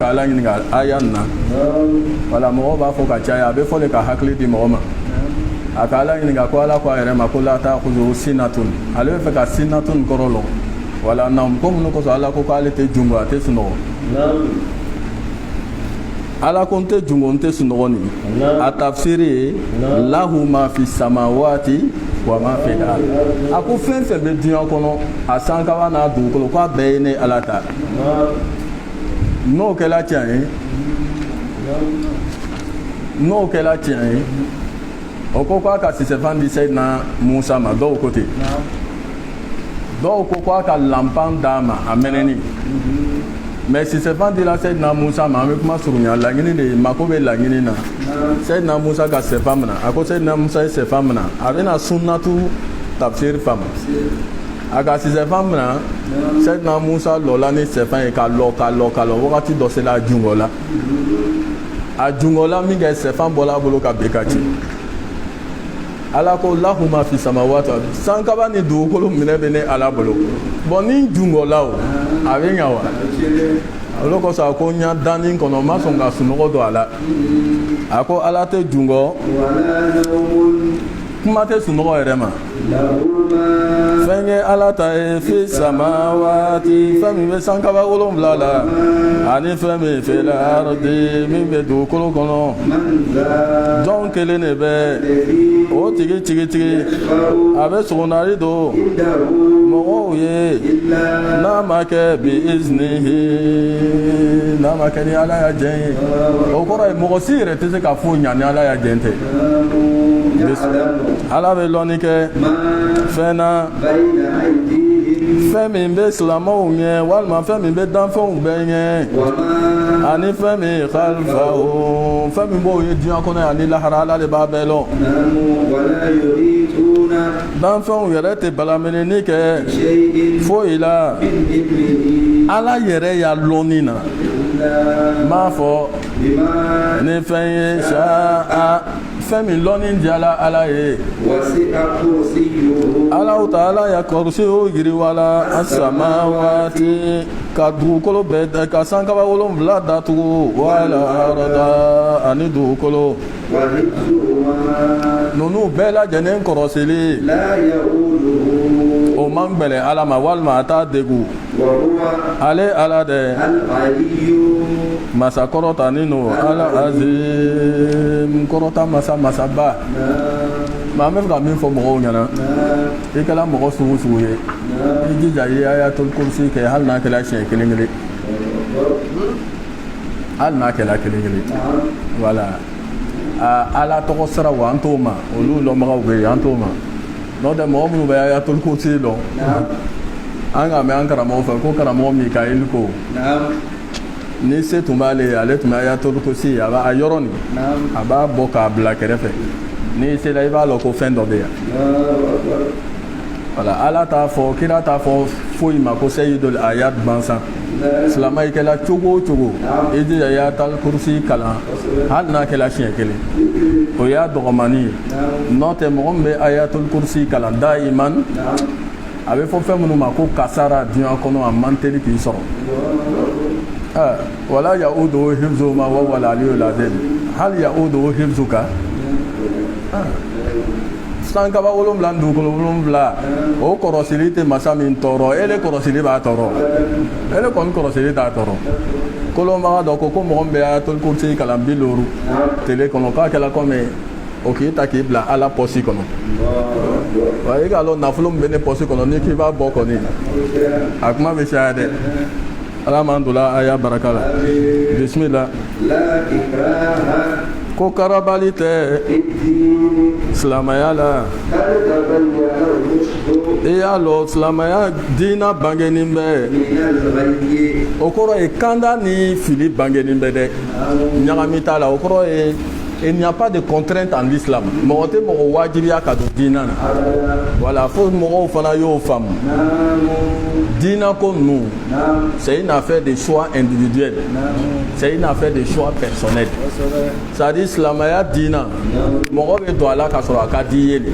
ka Ala ɲininka aya nin na wala mɔgɔw b'a fɔ ka caya a bɛ fɔ de ka hakili di mɔgɔ ma a ka Ala ɲininka ko Ala ko a yɛrɛ ma ko la ta'khudhuhu sinatun ale bɛ fɛ ka sinatun kɔrɔ lɔn wala naam ko mun kosɔn Ala ko k'ale tɛ jungo a tɛ sunɔgɔ Ala ko n tɛ jungo n tɛ sunɔgɔ nin a tafsiri ye lahu ma fi samawati wa ma fi al a ko fɛn fɛn bɛ dunya kɔnɔ a sankaba n'a dugukolo k'a bɛɛ ye ne Ala ta n'o kɛla tiɲɛ ye o ko k'a ka sisɛfan di Seyidina Musa ma dɔw ko ten dɔw ko k'a ka lanpan d'a ma a mɛnɛni mais sisɛfan dila Seyidina Musa ma an bɛ kuma surunya laɲini de mako bɛ laɲini na Seyidina Musa ka sɛfan minɛ a ko Seyidina Musa ye sɛfan minɛ a bɛna sunnatu tafsir faamu a ka sisɛfan minɛ Seyidina Musa lɔla ni sɛfan ye ka lɔ wagati dɔ sera a jungo la min kɛ sɛfan bɔla a bolo ka bin ka ci Ala ko lahu ma fi samawati sankaba ni dugukolo minɛ bɛ ne Ala bolo bon ni jungo la o a bɛ ɲa wa olu kosɔn a ko n y'a danni kɔnɔ n ma sɔn ka sunɔgɔ don a la a ko Ala tɛ jungo kuma tɛ sunɔgɔ yɛrɛ ma fɛn ye Ala ta ye fi samawati fɛn min bɛ sankaba 7 la ani fɛn min fil ardi min bɛ dugukolo kɔnɔ jɔn kelen de bɛ o tigi a bɛ sogonali don mɔgɔw ye n'a ma kɛ bi iznihi n'a ma kɛ ni Ala y'a jɛn ye o kɔrɔ ye mɔgɔ si yɛrɛ tɛ se ka foyi ɲa ni Ala y'a jɛn tɛ Ala bɛ lɔnni kɛ fɛn na fɛn min bɛ silamɛw ɲɛ walima fɛn min bɛ danfɛnw bɛɛ ɲɛ ani fɛn min khalfahu fɛn min b'o ye diɲɛ kɔnɔ yan ni lahara Ala de b'a bɛɛ lɔn danfɛnw yɛrɛ tɛ balaminɛni kɛ foyi la Ala yɛrɛ y'a lɔnni na m'a fɔ ni fɛn ye sa'a fɛn min lɔnni diyala Ala ye Alahu Taala ya kɔrɔsiw yiriwala as-samawati ka dugukolo bɛɛ ka sankaba 7 datugu wala arada ani dugukolo ninnu bɛɛ lajɛlen kɔrɔsili o man gbɛlɛ Ala ma walima a t'a degu ale Ala dɛ masa kɔrɔta ni no Ala azim kɔrɔta masaba ma an bɛ fɛ ka min fɔ mɔgɔw ɲɛna i kɛla mɔgɔ sugu ye i jija i ayatul kursi kɛ hali n'a kɛla siɲɛ kelen voilà Ala tɔgɔ siraw an t'o ma olu lɔnbagaw bɛ yen an t'o ma n'o tɛ mɔgɔ minnu bɛ ayatul kursi dɔn an ka mɛn an karamɔgɔ fɛ ko karamɔgɔ Mikael ko ni se tun b'ale ye ale tun bɛ ayatul kursi a yɔrɔ nin a b'a bɔ k'a bila kɛrɛfɛ ni sera i b'a lɔn ko fɛn dɔ bɛ yan voilà Ala t'a fɔ kira t'a fɔ foyi ma ko Sayyidul Ayat bansan silamɛ i kɛla cogo o cogo i jija ayatul kursi kalan hali n'a kɛla siɲɛ kelen o y'a dɔgɔmani ye n'o tɛ mɔgɔ min bɛ ayatul kursi kalan dayiman a bɛ fɔ fɛn minnu ma ko kasara diɲɛ kɔnɔ a man teli k'i sɔrɔ wala ya'uduhu hifzuhuma wa huwal aliyyul azim hal ya'uduhu hifzuka sankaba 7 dugukolo 7 o kɔrɔsili tɛ masa min tɔɔrɔ ele kɔrɔsili b'a tɔɔrɔ ele kɔni kɔrɔsili t'a tɔɔrɔ kolonbaga dɔ ko mɔgɔ min bɛ ayatul kursi kalan 50 tele kɔnɔ k'a kɛla kɔmi o k'i ta k'i bila Ala pɔsi kɔnɔ wa i k'a lɔn nafolo min bɛ ne pɔsi kɔnɔ ni k'i b'a bɔ kɔni a kuma bɛ caya dɛ Ala m'an don a y'a baraka la bisimila ko karabali tɛ silamɛya la i y'a lɔn silamɛya diina bangenin bɛ o kɔrɔ ye kanda ni fili bangenin bɛ dɛ ɲagami t'a la o kɔrɔ ye il n'y a pas de contrainte en islam mɔgɔ tɛ mɔgɔ wajibiya ka don diina na voilà fo mɔgɔw fana y'o faamu diina ko ninnu c'est une affaire de choix individuel c'est une affaire de choix personnel c'est-à-dire silamɛya diina mɔgɔ bɛ don a la ka sɔrɔ a ka di ye de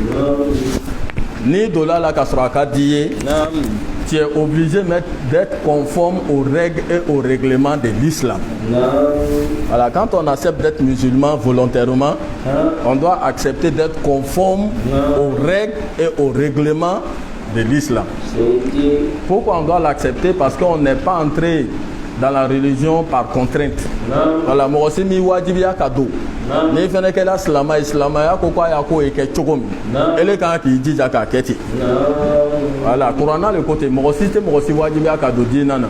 n'i donna a la ka sɔrɔ a ka di ye tu es obligé d'être conforme aux règles et aux règlements de l'islam. Voilà, quand on accepte d'être musulman volontairement, on doit accepter d'être conforme aux règles et aux règlements de l'islam. Pourquoi on doit l'accepter? Parce qu'on n'est pas entré dans la religion par contrainte. Voilà, moi aussi mi wajibiya kado. Ni fene kela islama ya ko kwa ya ko e ke chogomi. Ele kan ki jija ka keti. Voilà, Qur'an le côté moi aussi wajibiya kado dinana.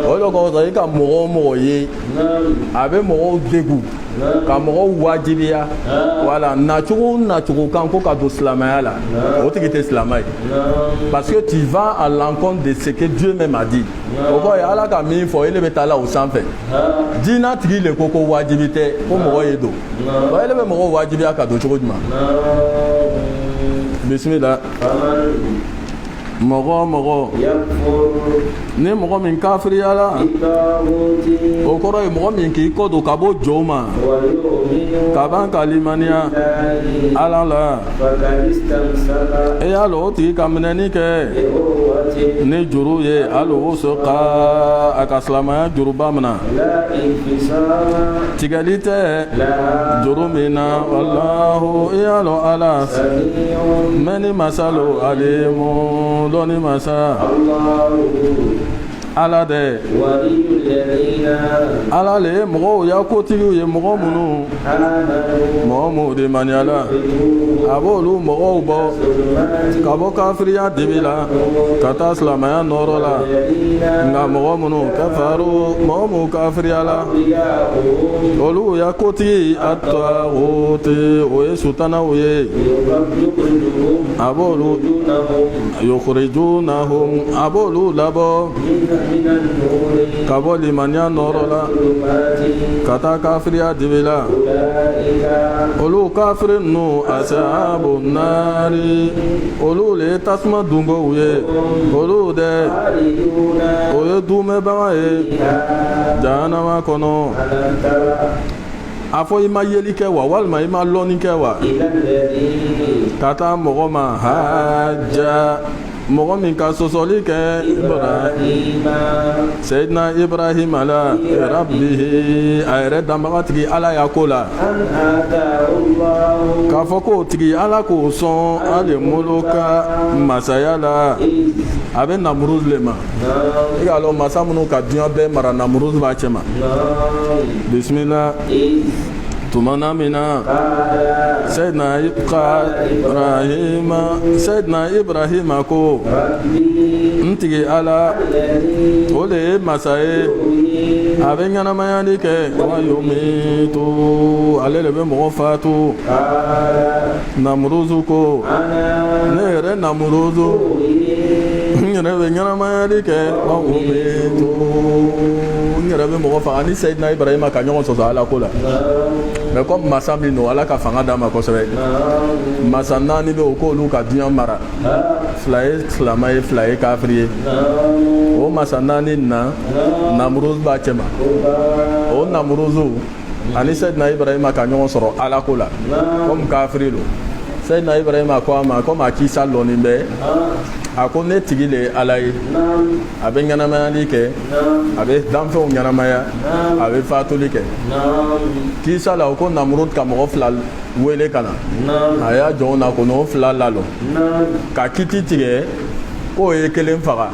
O lo ko za ka mo ye. Abe mo degu. Ka mo wajibiya. Voilà, na chugo kan ko kado islamaya la. O ti kete islamay. Parce que tu vas à l'encontre de ce que Dieu même a dit. Oko ya ala ka mi fo ele betala o sanfɛ. Dina tigi le koko wajibite ko mo yedo. Wa ele be mo wajibiya ka do cogo juma. Bismillah. Mɔgɔ ni mɔgɔ min kafiriya la o kɔrɔ ye mɔgɔ min k'i kɔ don ka bɔ jɔw ma ka ban ka limaniya Ala la e y'a lɔ o tigi ka minɛni kɛ ni juru ye hali o sɔka a ka silamɛya juruba minɛ tigɛli tɛ juru min na walahu e y'a lɔ Ala mɛ ni masalo alimu dɔnni masa Ala de Ala le mɔgɔw ya kotigiw ye mɔgɔ minnu de maniyala a b'olu mɔgɔw bɔ ka bɔ kafiriya dibi la ka taa silamɛya nɔrɔ la nka mɔgɔ minnu kafaru mɔgɔ minnu kafiriya la olu ya kotigi a tɔgɔte o ye sutanaw ye a b'olu yukhrijunahum a b'olu labɔ ka bɔ limaniya nɔrɔ la ka taa kafiriya dibi la olu kafiri ninnu ashabu nari olu le ye tasuma dunbɔw ye olu dɛ o ye dumɛbaga ye jahanama kɔnɔ a fɔ i ma yeli kɛ wa walima i ma lɔnni kɛ wa ka taa mɔgɔ ma haja mɔgɔ min ka sɔsɔli kɛ Seydina Ibrahima la rabbihi a yɛrɛ danbagatigi Ala y'a ko la k'a fɔ k'o tigi Ala k'o sɔn hali moloka masaya la a bɛ Namuruz le ma i k'a lɔn masa minnu ka diɲɛ bɛɛ mara Namuruz b'a cɛ ma bisimila tumana mina Seydina Ibrahima ko n tigi Ala o le ye masa ye a bɛ ɲɛnamayali kɛ wa yumitu ale le bɛ mɔgɔ faatu Namuruzu ko ne yɛrɛ Namuruzu n yɛrɛ bɛ ɲɛnamayali kɛ wa yumitu n yɛrɛ bɛ mɔgɔ faga ni Seydina Ibrahima ka ɲɔgɔn sɔsɔ Ala ko la mais comme masa min don Ala ka fanga d'a ma kosɛbɛ masa naani bɛ o k'olu ka diɲɛ mara fila ye silamɛ ye fila ye kafiri ye o masa naani na Namuruz b'a cɛ ma o Namuruzu ani Seydina Ibrahima ka ɲɔgɔn sɔrɔ Ala ko la comme kafiri don Seydina Ibrahima ko a ma comme a kisa lɔnni bɛ a ko ne tigi le ye Ala ye a bɛ ɲɛnamayali kɛ a bɛ danfɛnw ɲɛnamaya a bɛ faatuli kɛ kisa la o ko Namurud ka mɔgɔ fila wele ka na a y'a jɔ o na ko n'o fila lalɔ ka kiti tigɛ k'o ye kelen faga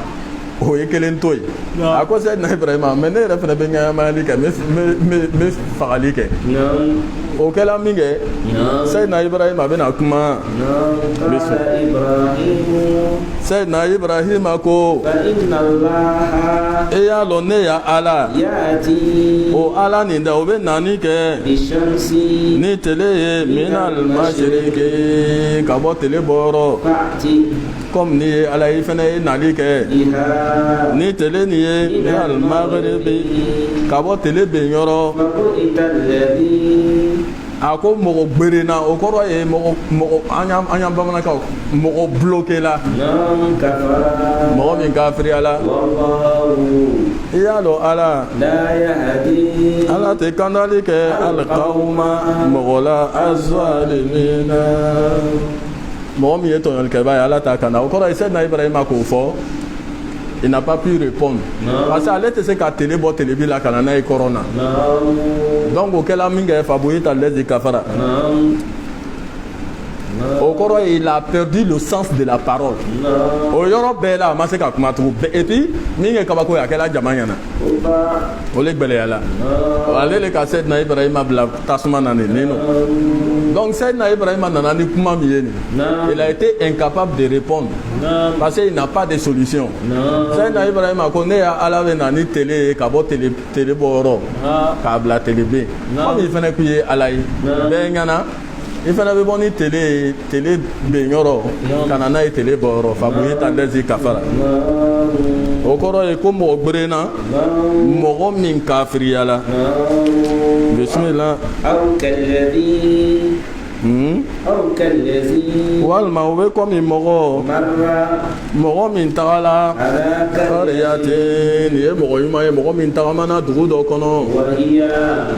o ye kelen to yen a ko Seydina Ibrahima mais ne yɛrɛ fana bɛ ɲɛnamayali kɛ n bɛ fagali kɛ o kɛla min kɛ Seydina Ibrahima bɛna kuma Seydina Ibrahima ko e y'a lɔn ne ya Ala o Ala nin dɛ o bɛ nani kɛ ni tele ye minal mashriqi ka bɔ tele bɔyɔrɔ comme ni ye Ala ye fana ye nali kɛ ni tele nin ye minal maghribi ka bɔ tele ben yɔrɔ a ko mɔgɔ gberenna o kɔrɔ ye mɔgɔ an y'an bamanankaw mɔgɔ bloqué la mɔgɔ min kafiriya la i y'a dɔn Ala Ala tɛ kandali kɛ alqawma mɔgɔ la azzalimina mɔgɔ min ye tɔɲɔlikɛba ye Ala t'a kanda o kɔrɔ ye Seydina Ibrahima k'o fɔ il n'a pas pu répondre. Parce qu'elle était qu'à télé bon télé la canana et corona. Donc auquel a minga faboui ta l'aise de kafara. Au Coran, il a perdu le sens de la parole. Au Europe, bella, maseka kumatru. Et puis, minga kabako ya kela jamanyana. Oleg belayala. Allez les cassettes na Ibrahim abla tasma nani neno. Donc c'est na Ibrahim nanani kuma miyeni. Il a été incapable de répondre parce qu'il n'a pas de solution. C'est na Ibrahim akone ya alawe nani télé kabo télé boro kabla télé b. Comme il fallait kuye alai. Bengana. Il fallait bon ni télé benyoro kanana et télé boro fabuye tandezi kafara. Au Coran est comme au Brena, Mogo min kafriala. Bismillah. Walma oube comme mogo min tagala qaryatin ye mogo yuma ye mogo min tagamana dugu do kono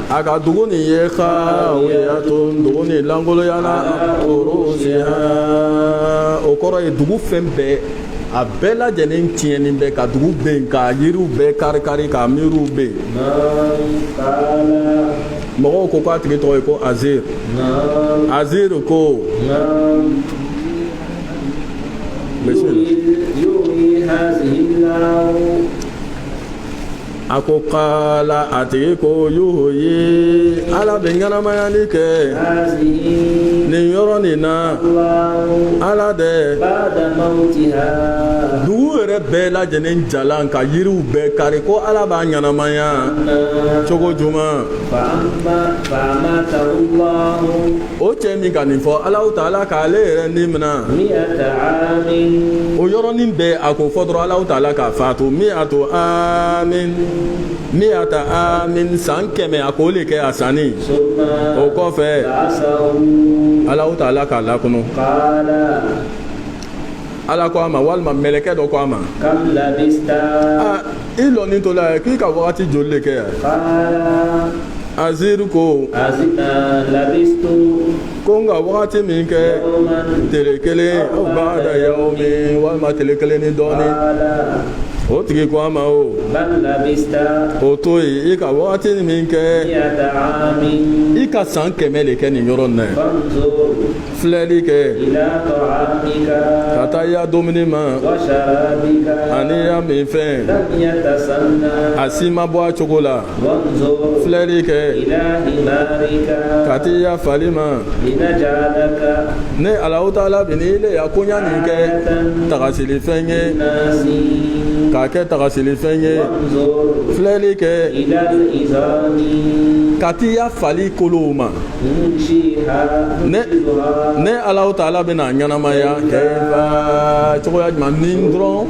aga dugu ni ye khawiyatun dugu ni langolo yana urusiha o koro ye dugu fembe a bɛɛ lajɛlen tiɲɛni bɛ ka dugu ben ka yiriw bɛɛ kari-kari ka miiriw ben mɔgɔw ko k'a tigi tɔgɔ ye ko Azir Azir ko a ko kala a tigi ko yuhuyi ala bɛ ɲɛnamayali kɛ nin yɔrɔ nin na ala dɛ dugu yɛrɛ bɛɛ lajɛlen jalan ka yiriw bɛɛ kari ko ala b'a ɲɛnamaya cogo juman o cɛ min ka nin fɔ Alahu Taala k'ale yɛrɛ nin mina o yɔrɔnin bɛɛ a ko fɔ dɔrɔn Alahu Taala k'a faatu mi'atu amin san 100 a ko le kɛ a sanni o kɔfɛ Alahu Taala k'a lakunu ala ko a ma walima mɛlɛkɛ dɔ ko a ma i lɔni to la k'i ka wagati joli le kɛ yan Azir ko ko nka wagati min kɛ tile kelen o ba'da yawmin walima tile kelen ni dɔɔni o tigi ko a ma o to yen i ka wagati min kɛ i ka san 100 le kɛ nin yɔrɔ nin na filɛli kɛ ka taa i ya dumuni ma ani i ya min fɛn a si ma bɔ a cogo la filɛli kɛ ka taa i ya fali ma ne Alahu Taala bi ni le ya koɲa nin kɛ tagasilifɛn ye k'a kɛ tagasilifɛn ye filɛli kɛ ka t'i ya fali kolow ma ne Alahu Taala bɛna ɲɛnamaya kɛ cogoya jumɛn ni dɔrɔn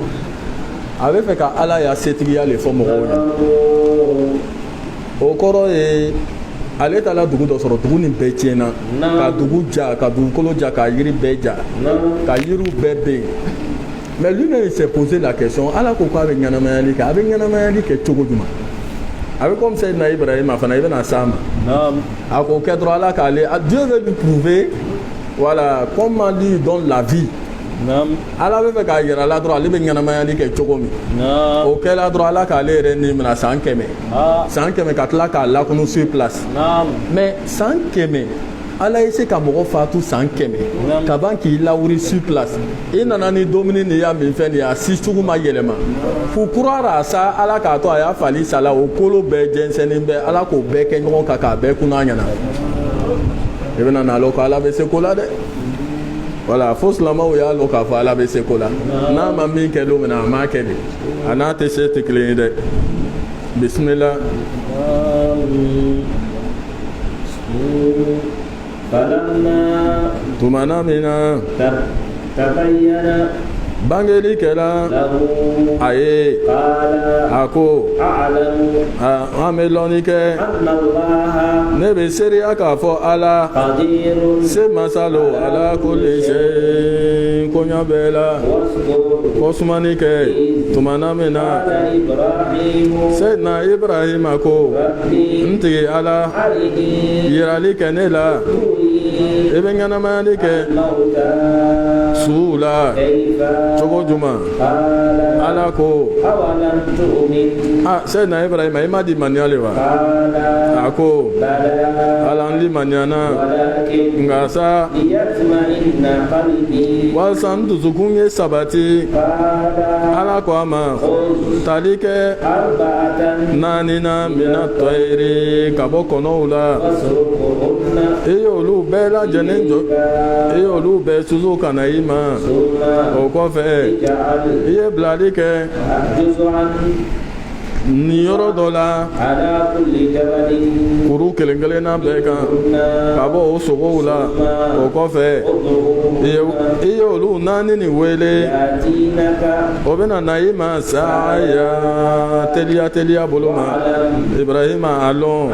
a bɛ fɛ ka ala ya setigiya le fɔ mɔgɔw ye o kɔrɔ ye ale taara dugu dɔ sɔrɔ dugu nin bɛɛ tiɲɛna ka dugu ja ka dugukolo ja ka yiri bɛɛ ja ka yiriw bɛɛ ben. Mais lui-même il s'est posé la question ala ko k'a bɛ ɲɛnamayali kɛ a bɛ ɲɛnamayali kɛ cogo jumɛn a bɛ comme Seydina Ibrahima fana i bɛna s'a ma a ko kɛ dɔrɔn ala k'ale Dieu veut lui prouver voilà comment lui donne la vie ala bɛ fɛ k'a yira la dɔrɔn ale bɛ ɲɛnamayali kɛ cogo min o kɛla dɔrɔn ala k'ale yɛrɛ ni minɛ san 100 ka tila k'a lakunu sur place mais san 100 ala ye se ka mɔgɔ faatu san 100 ka ban k'i lawuri sur place i nana ni dumuni ni y'a min fɛn nin a si sugu ma yɛlɛma fu kura ra sa ala k'a to a y'a fali sala o kolo bɛɛ jɛnsɛnnin bɛɛ ala k'o bɛɛ kɛ ɲɔgɔn kan k'a bɛɛ kun a ɲɛna i bɛna n'a lɔn ko ala bɛ se ko la dɛ voilà fo silamɛw y'a lɔn k'a fɔ ala bɛ se ko la n'a ma min kɛ don min na a m'a kɛ de a n'a tɛ se tɛ kelen ye dɛ bisimila. Tumana mina bangeli kɛla a ye a ko an bɛ lɔnni kɛ ne bɛ seereya k'a fɔ ala se masalo ala kulli shay koɲa bɛɛ la kɔsumani kɛ tumana min na Seydina Ibrahima ko n tigi ala yirali kɛ ne la ebe ɲɛnamaya kɛ suw la cogo juman ala ko sɛdina ibrahima i ma di maniya le wa a ko ala n di maniyana nka sa walasa n dusukun ye sabati ala ko a ma tali kɛ naani na mina tɔyiri ka bɔ kɔnɔw la i y'olu bɛɛ lajɛlen jɔ i y'olu bɛɛ susu ka na i ma o kɔfɛ i ye bilali kɛ nin yɔrɔ dɔ la kuru kelen kelenna bɛɛ kan ka bɔ o sogow la o kɔfɛ i ye olu naani nin wele o bɛna na i ma saya teliya bolo ma ibrahima a lɔn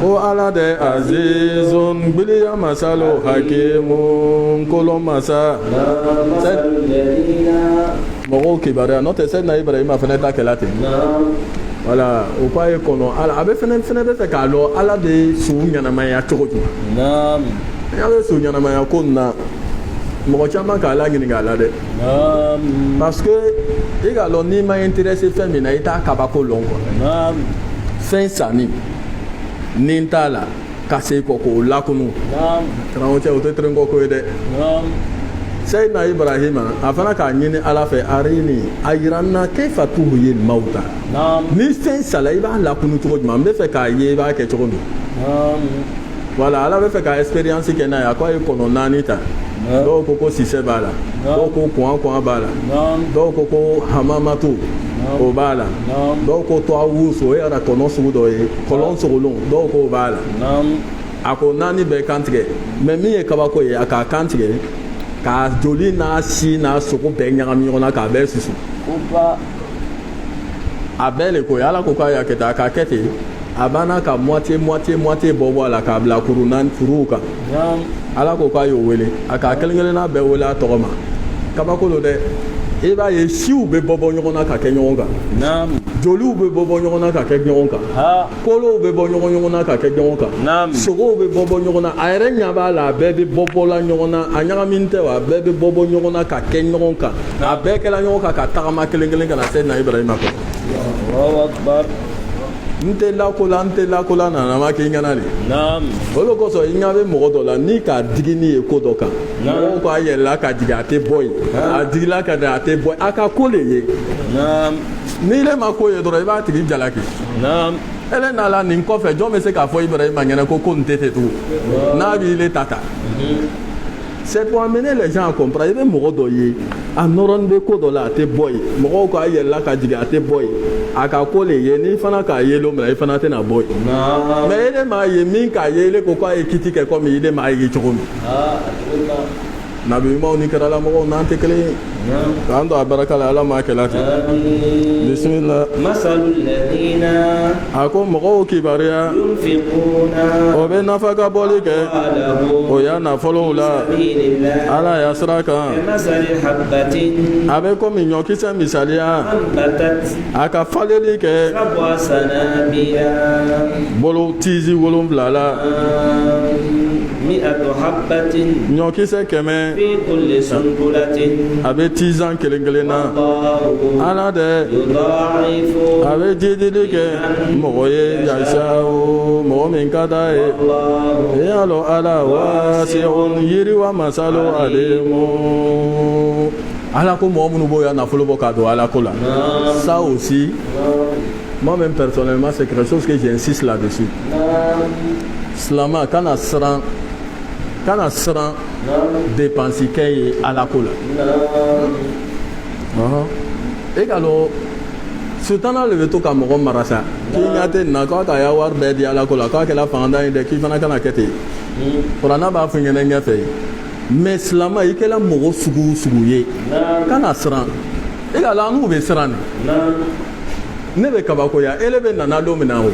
ko ala de azizun gbiliya masalo hakimu kolon masa mɔgɔw kibaruya n'o tɛ sɛdina ibrahima fana ta kɛla ten wala o ko a ye kɔnɔ ala a bɛ fɛnɛ bɛ fɛ k'a lɔ ala de ye su ɲɛnamaya cogo jumɛn a bɛ su ɲɛnamaya ko nin na mɔgɔ caman k'a la ɲininka a la dɛ parce que i k'a lɔn n'i ma intéressé fɛn min na i t'a kabako lɔn quoi fɛn sanni ni n t'a la ka se kɔ k'o lakunu karamɔgɔ cɛ o tɛ tɛrɛn kɔ ko ye dɛ sɛdina ibrahima a fana k'a ɲini ala fɛ arini a yira n na kayfa tuhyi mauta ni fɛn sala i b'a lakunu cogo jumɛn n bɛ fɛ k'a ye i b'a kɛ cogo min voilà ala bɛ fɛ ka expérience kɛ n'a ye a ko a ye kɔnɔ naani ta dɔw ko sisɛ b'a la dɔw ko kɔn b'a la dɔw ko hamamatu o b'a la dɔw ko tɔwusu o yɛrɛ kɔnɔ sugu dɔ ye kɔlɔn sogolon dɔw ko o b'a la a ko naani bɛɛ kantigɛ mais min ye kabako ye a k'a kantigɛ ka joli n'a si n'a sogo bɛɛ ɲagami ɲɔgɔn na k'a bɛɛ susu a bɛɛ le ko ye ala ko k'a y'a kɛ tan a k'a kɛ ten a banna ka moitié bɔ a la k'a bila kuruw kan ala ko k'a y'o wele a k'a kelen kelenna bɛɛ wele a tɔgɔ ma kabako don dɛ i b'a ye siw bɛ bɔ ɲɔgɔn na ka kɛ ɲɔgɔn kan joliw bɛ bɔ ɲɔgɔn na ka kɛ ɲɔgɔn kan kolow bɛ bɔ ɲɔgɔn na ka kɛ ɲɔgɔn kan sogow bɛ bɔ ɲɔgɔn na a yɛrɛ ɲɛ b'a la a bɛɛ bɛ bɔla ɲɔgɔn na a ɲagaminen tɛ wa a bɛɛ bɛ bɔ ɲɔgɔn na ka kɛ ɲɔgɔn kan a bɛɛ kɛla ɲɔgɔn kan ka tagama kelen kelen ka na se na ibrahima kɔ n tɛ lakola nana ma k'i ɲɛna de o de kosɔn i ɲɛ bɛ mɔgɔ dɔ la ni k'a digi ni ye ko dɔ kan mɔgɔw k'a yɛlɛla ka jigin a tɛ bɔ yen a digila ka a tɛ bɔ a ka ko le ye n'i le ma ko ye dɔrɔn i b'a tigi jalaki ele n'a la nin kɔfɛ jɔn bɛ se k'a fɔ ibrahima ɲɛna ko nin tɛ ten tugun n'a b'i le ta c'est pour amener les gens à comprendre i bɛ mɔgɔ dɔ ye a nɔrɔnin bɛ ko dɔ la a tɛ bɔ yen mɔgɔw k'a yɛlɛla ka jigin a tɛ bɔ yen a ka ko le ye n'i fana k'a ye don min na i fana tɛna bɔ yen mais ele m'a ye min k'a ye ele ko k'a ye kiti kɛ komi ele m'a ye cogo min nabi ɲumanw ni kɛralamɔgɔw n'an tɛ kelen ye k'an don a baraka la ala m'a kɛla ten bisimila a ko mɔgɔw kibaruya o bɛ nafa ka bɔli kɛ o y'a nafolow la ala y'a sira kan a bɛ komi ɲɔkisɛ misaliya a ka faleli kɛ bolo tizi 7 la ɲɔkisɛ 100 a bɛ tizan kelen kelen na ala dɛ a bɛ jidili kɛ mɔgɔ ye yasawo mɔgɔ min ka d'a ye e y'a lɔ ala wasi'un yiriwa masalo alimu ala ko mɔgɔ minnu b'o ya nafolo bɔ k'a don ala ko la ça aussi moi-même personnellement c'est quelque chose que j'insiste là-dessus silama kana siran dépense kɛ ye ala ko la e ka lɔ sutana le bɛ to ka mɔgɔ mara sa k'i ɲɛ tɛ nin na k'a ka y'a wari bɛɛ di ala ko la k'a kɛla fangadan ye dɛ k'i fana kana kɛ ten kuranna b'a fɔ ɲɛnɛ ɲɛfɛ mais silama i kɛla mɔgɔ sugu ye kana siran e ka la n'u bɛ siran de ne bɛ kabakoya ele bɛ nana don min na o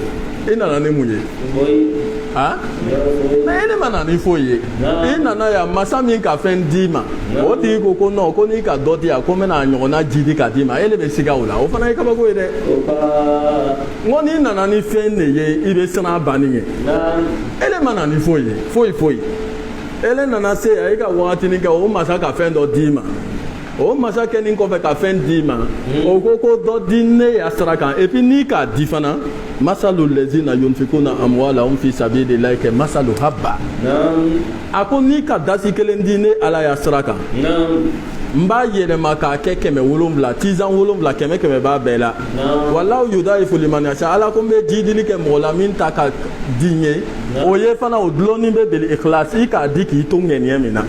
e nana ni mun ye ah mais ele mana ni foye e nana ya masa min ka fɛn di ma o tigi ko non ko n'i ka dɔ di yan ko n bɛna ɲɔgɔnna ji di ka di ma ele bɛ siga o la o fana ye kabako ye dɛ n ko n'i nana ni fɛn de ye i bɛ siran banni ye ele mana ni foyi foyi ele nana se a ye ka wagatinin kɛ o masa ka fɛn dɔ d'i ma o masa kɛnin kɔfɛ ka fɛn d'i ma o ko dɔ di ne ya sira kan et puis n'i k'a di fana masalu lezina yunfikuna amwalahum fi sabilillahi kɛ masalu habba a ko n'i ka dasi kelen di ne ala ya sira kan n b'a yɛlɛma k'a kɛ 7,000 tisan 7 kɛmɛ b'a bɛɛ la wallahu yudayifu liman yasha ala ko n bɛ jidili kɛ mɔgɔ la min ta ka di n ye o ye fana o dulɔnni bɛ beli ikhlas i k'a di k'i to ŋɛniɲɛ min na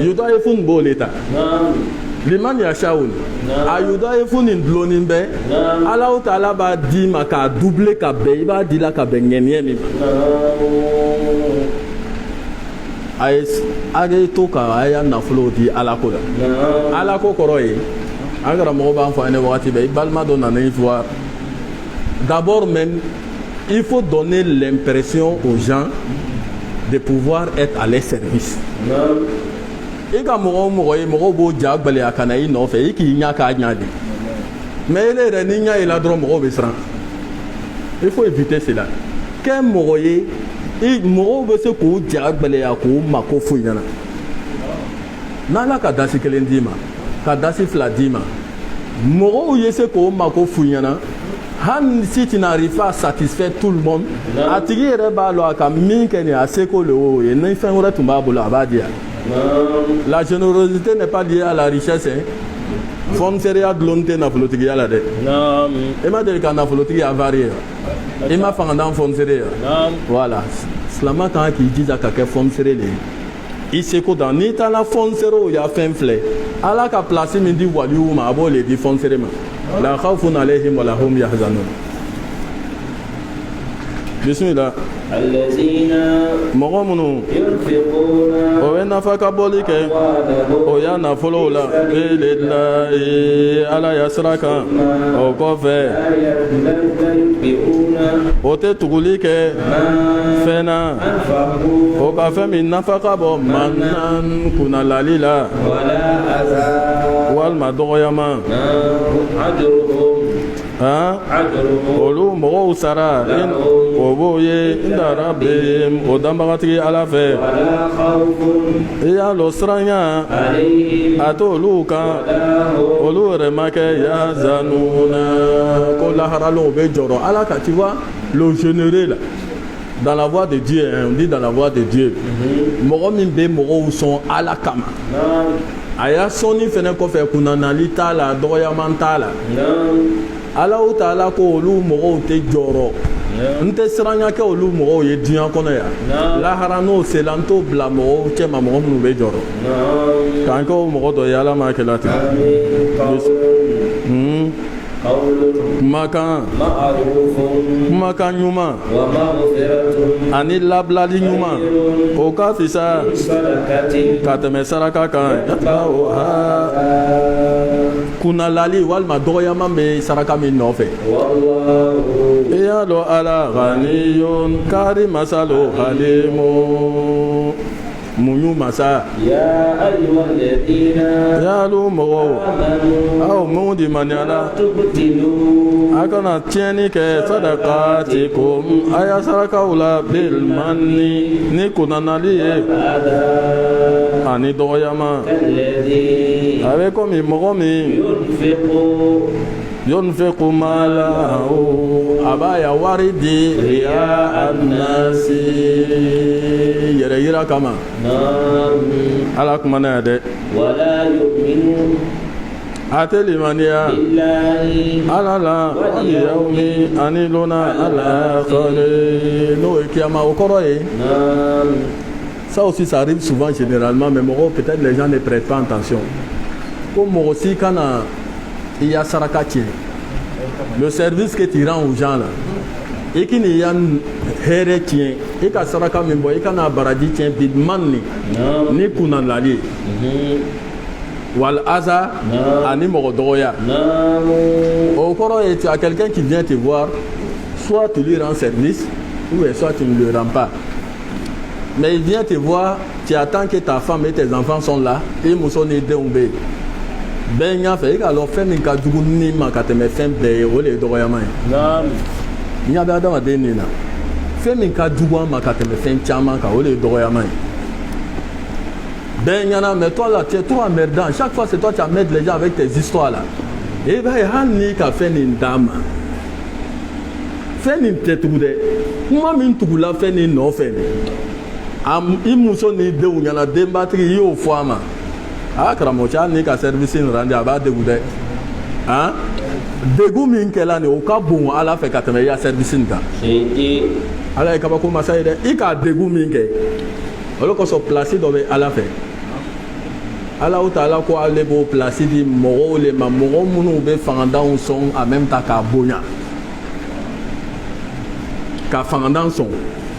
yudayifu nin b'o le ta liman yashawun a yudayifu nin dulɔnni bɛ ala ta'ala b'a di ma k'a double ka bɛn i b'a di la ka bɛn ŋɛniɲɛ min ma a ye to ka a y'a nafolo di ala ko la ala ko kɔrɔ ye an karamɔgɔ b'an fɔ an ye wagati bɛɛ i balima dɔ nana i fɔ d'abord même il faut donner l'impression aux gens de pouvoir être à leur service i ka mɔgɔ o mɔgɔ ye mɔgɔw b'o ja gbaliya ka na i nɔfɛ i k'i ɲa k'a ɲa de mais ele yɛrɛ n'i ɲa ye la dɔrɔn mɔgɔw bɛ siran il faut éviter cela kɛ mɔgɔ ye mɔgɔw bɛ se k'u ja gbaliya k'u mako f'u ɲɛna n'ala ka dasi kelen d'i ma ka dasi 2 d'i ma mɔgɔw ye se k'u mako f'u ɲɛna hali si tu n'arrives pas à satisfaire tout le monde a tigi yɛrɛ b'a lɔ a ka min kɛ nin a seko le y'o ye ni fɛn wɛrɛ tun b'a bolo a b'a di yan la générosité n'est pas liée à la richesse fonsereya dulɔnni tɛ nafolotigiya la dɛ i ma deli ka nafolotigi avarié i ma fangadan fonsere voilà silama kan k'i jija ka kɛ fonsere le ye i seko dan n'i taara fonserew y'a fɛn filɛ ala ka place min di waliyu ma a b'o le di fonsere ma la khawfun alayhim wala hum yahzanun bismillah mɔgɔ minnu o bɛ nafa ka bɔli kɛ o y'a nafolow la ala ya sira kan o kɔfɛ o tɛ tuguli kɛ fɛn na o ka fɛn min nafa ka bɔ manan kunnalali la walima dɔgɔyama olu mɔgɔw sara o b'o ye ndara bɛ o danbagatigi ala fɛ i y'a lɔ siranya a t'olu kan olu yɛrɛ ma kɛ yazanuna ko laharalenw bɛ jɔrɔ ala ka tu vois le généreux là dans la voie de Dieu on dit dans la voie de Dieu mɔgɔ min bɛ mɔgɔw sɔn ala kama a y'a sɔnni fɛnɛ kɔfɛ kunnanali t'a la dɔgɔyaman t'a la ala ta'ala ko olu mɔgɔw tɛ jɔrɔ n tɛ siranya kɛ olu mɔgɔw ye diɲɛ kɔnɔ yan lahara n'o sela n t'o bila mɔgɔw cɛma mɔgɔ minnu bɛ jɔrɔ k'an kɛ o mɔgɔ dɔ ye ala m'a kɛla ten kumakan ɲuman ani labilali ɲuman o ka fisa ka tɛmɛ saraka kan kunnalali walima dɔgɔyaman bɛ saraka min nɔfɛ i y'a dɔn ala ghaniyun kari masalo halimu muɲu masa yalu mɔgɔw aw mun di maniyala a kana tiɲɛni kɛ sadakatikum a y'a sarakaw la bilmanni ni kunnanali ye ani dɔgɔyama a bɛ komi mɔgɔ min yunfiqu malahu a b'a ya wari di riya annasi yɛrɛ yira kama ala kumana ya dɛ wala yu'minu a tɛ limaniya ala la wali yawmi ani lona ala akhir n'o ye kiyama o kɔrɔ ye ça aussi ça arrive souvent généralement mais mɔgɔw peut-être les gens ne prêtent pas attention ko mɔgɔ si kana i y'a saraka tiɲɛ le service que tu rends aux gens là i k'i ya hɛrɛ tiɲɛ i ka saraka min bɔ i kana baraji tiɲɛ bilman ni kunnanali wal aza ani mɔgɔ dɔgɔya o kɔrɔ ye tu as quelqu'un qui vient te voir soit tu lui rends service ou soit tu ne le rends pas. Mais il vient te voir, tu attends que ta femme et tes enfants sont là, et ils sont aidés au bé. Ben y a fait, alors fait une kadou ni ma kateme fait bé au les droyamai. Il y a d'adam à dénina. Fait une kadou ma kateme fait chama ka au les droyamai. Ben y en a, mais toi là, tu es trop emmerdant. Chaque fois c'est toi qui amènes les gens avec tes histoires là. Et ben il y a fait une dame. Fait une tête ou de. Moi même tout la fait une non fait. Il muso ni de ou yana de batterie yo foama ah kramocha ni ka service ni randi aba de gude hein de gu min kela ni o ka bon ala fe katame ya service nka ala ka ba ko masai de I ka de gu min ke o ko so placer do be ala fe ala o ta ala ko ale bo placer di mo le ma mo munu be fanga on son en même temps ka bonya ka fanga son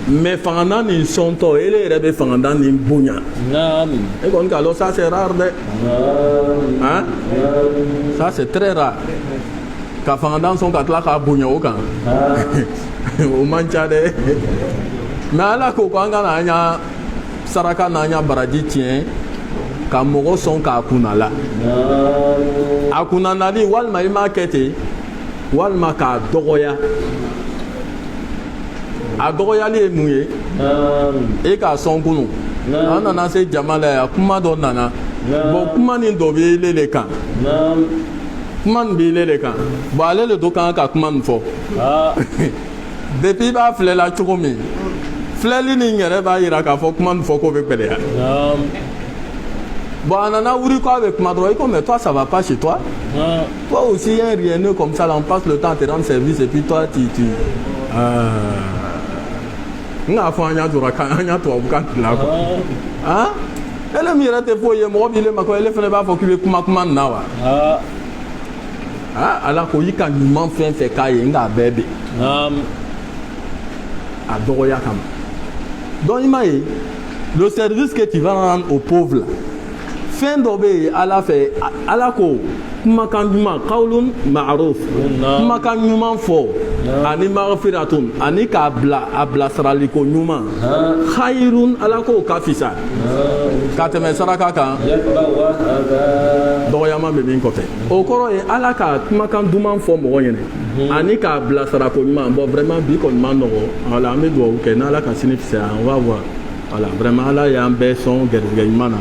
mais fanganda ni son to ele rebe fanganda ni bunya et donc alors ça c'est rare de hein ça c'est très rare ka fanganda son katla ka bunya o kan o mancha de mais ala ko kwanga na nya saraka na nya baraji tien ka mogo son ka kunala akuna nali walma I market walma ka dogoya a dogoyali ye mun ye e ka sɔn kunu an nana se jama la yan kuma dɔ nana bon kuma nin dɔ bɛ ele de kan kuma nin bɛ ele de kan bon ale de to kan ka kuma nin fɔ depuis I b'a filɛla cogo min filɛli nin yɛrɛ b'a yira k'a fɔ kuma nin fɔ ko bɛ gɛlɛya bon a nana wuli k'a bɛ kuma dɔrɔn I ko mais toi ça va pas chez toi toi aussi il y a un rien comme ça là on passe le temps à te rendre service et puis toi tu nga fo anya dura kan anya to bukan la ko ah ele mi rete fo ye mo bi le mako ele fene ba fo ki be kuma na wa ah ala ko yika nyuma fen fe ka ye nga bebe adoya kam donc imaye le service que tu vas rendre aux pauvres fin d'obé ala fait ala ko kuma kan duma qaulun ma'ruf kuma kan nyuma fo ani maghfiratun ani ka abla saraliko nyuma khairun ala ko kafisa kateme saraka kan doyama be min ko fe o koro e ala ka kuma kan duma fo mo yene ani ka abla sarako nyuma bon vraiment bi ko man no ala me do o ke na ala ka signifie on va voir voilà vraiment ala ya be son gerganyana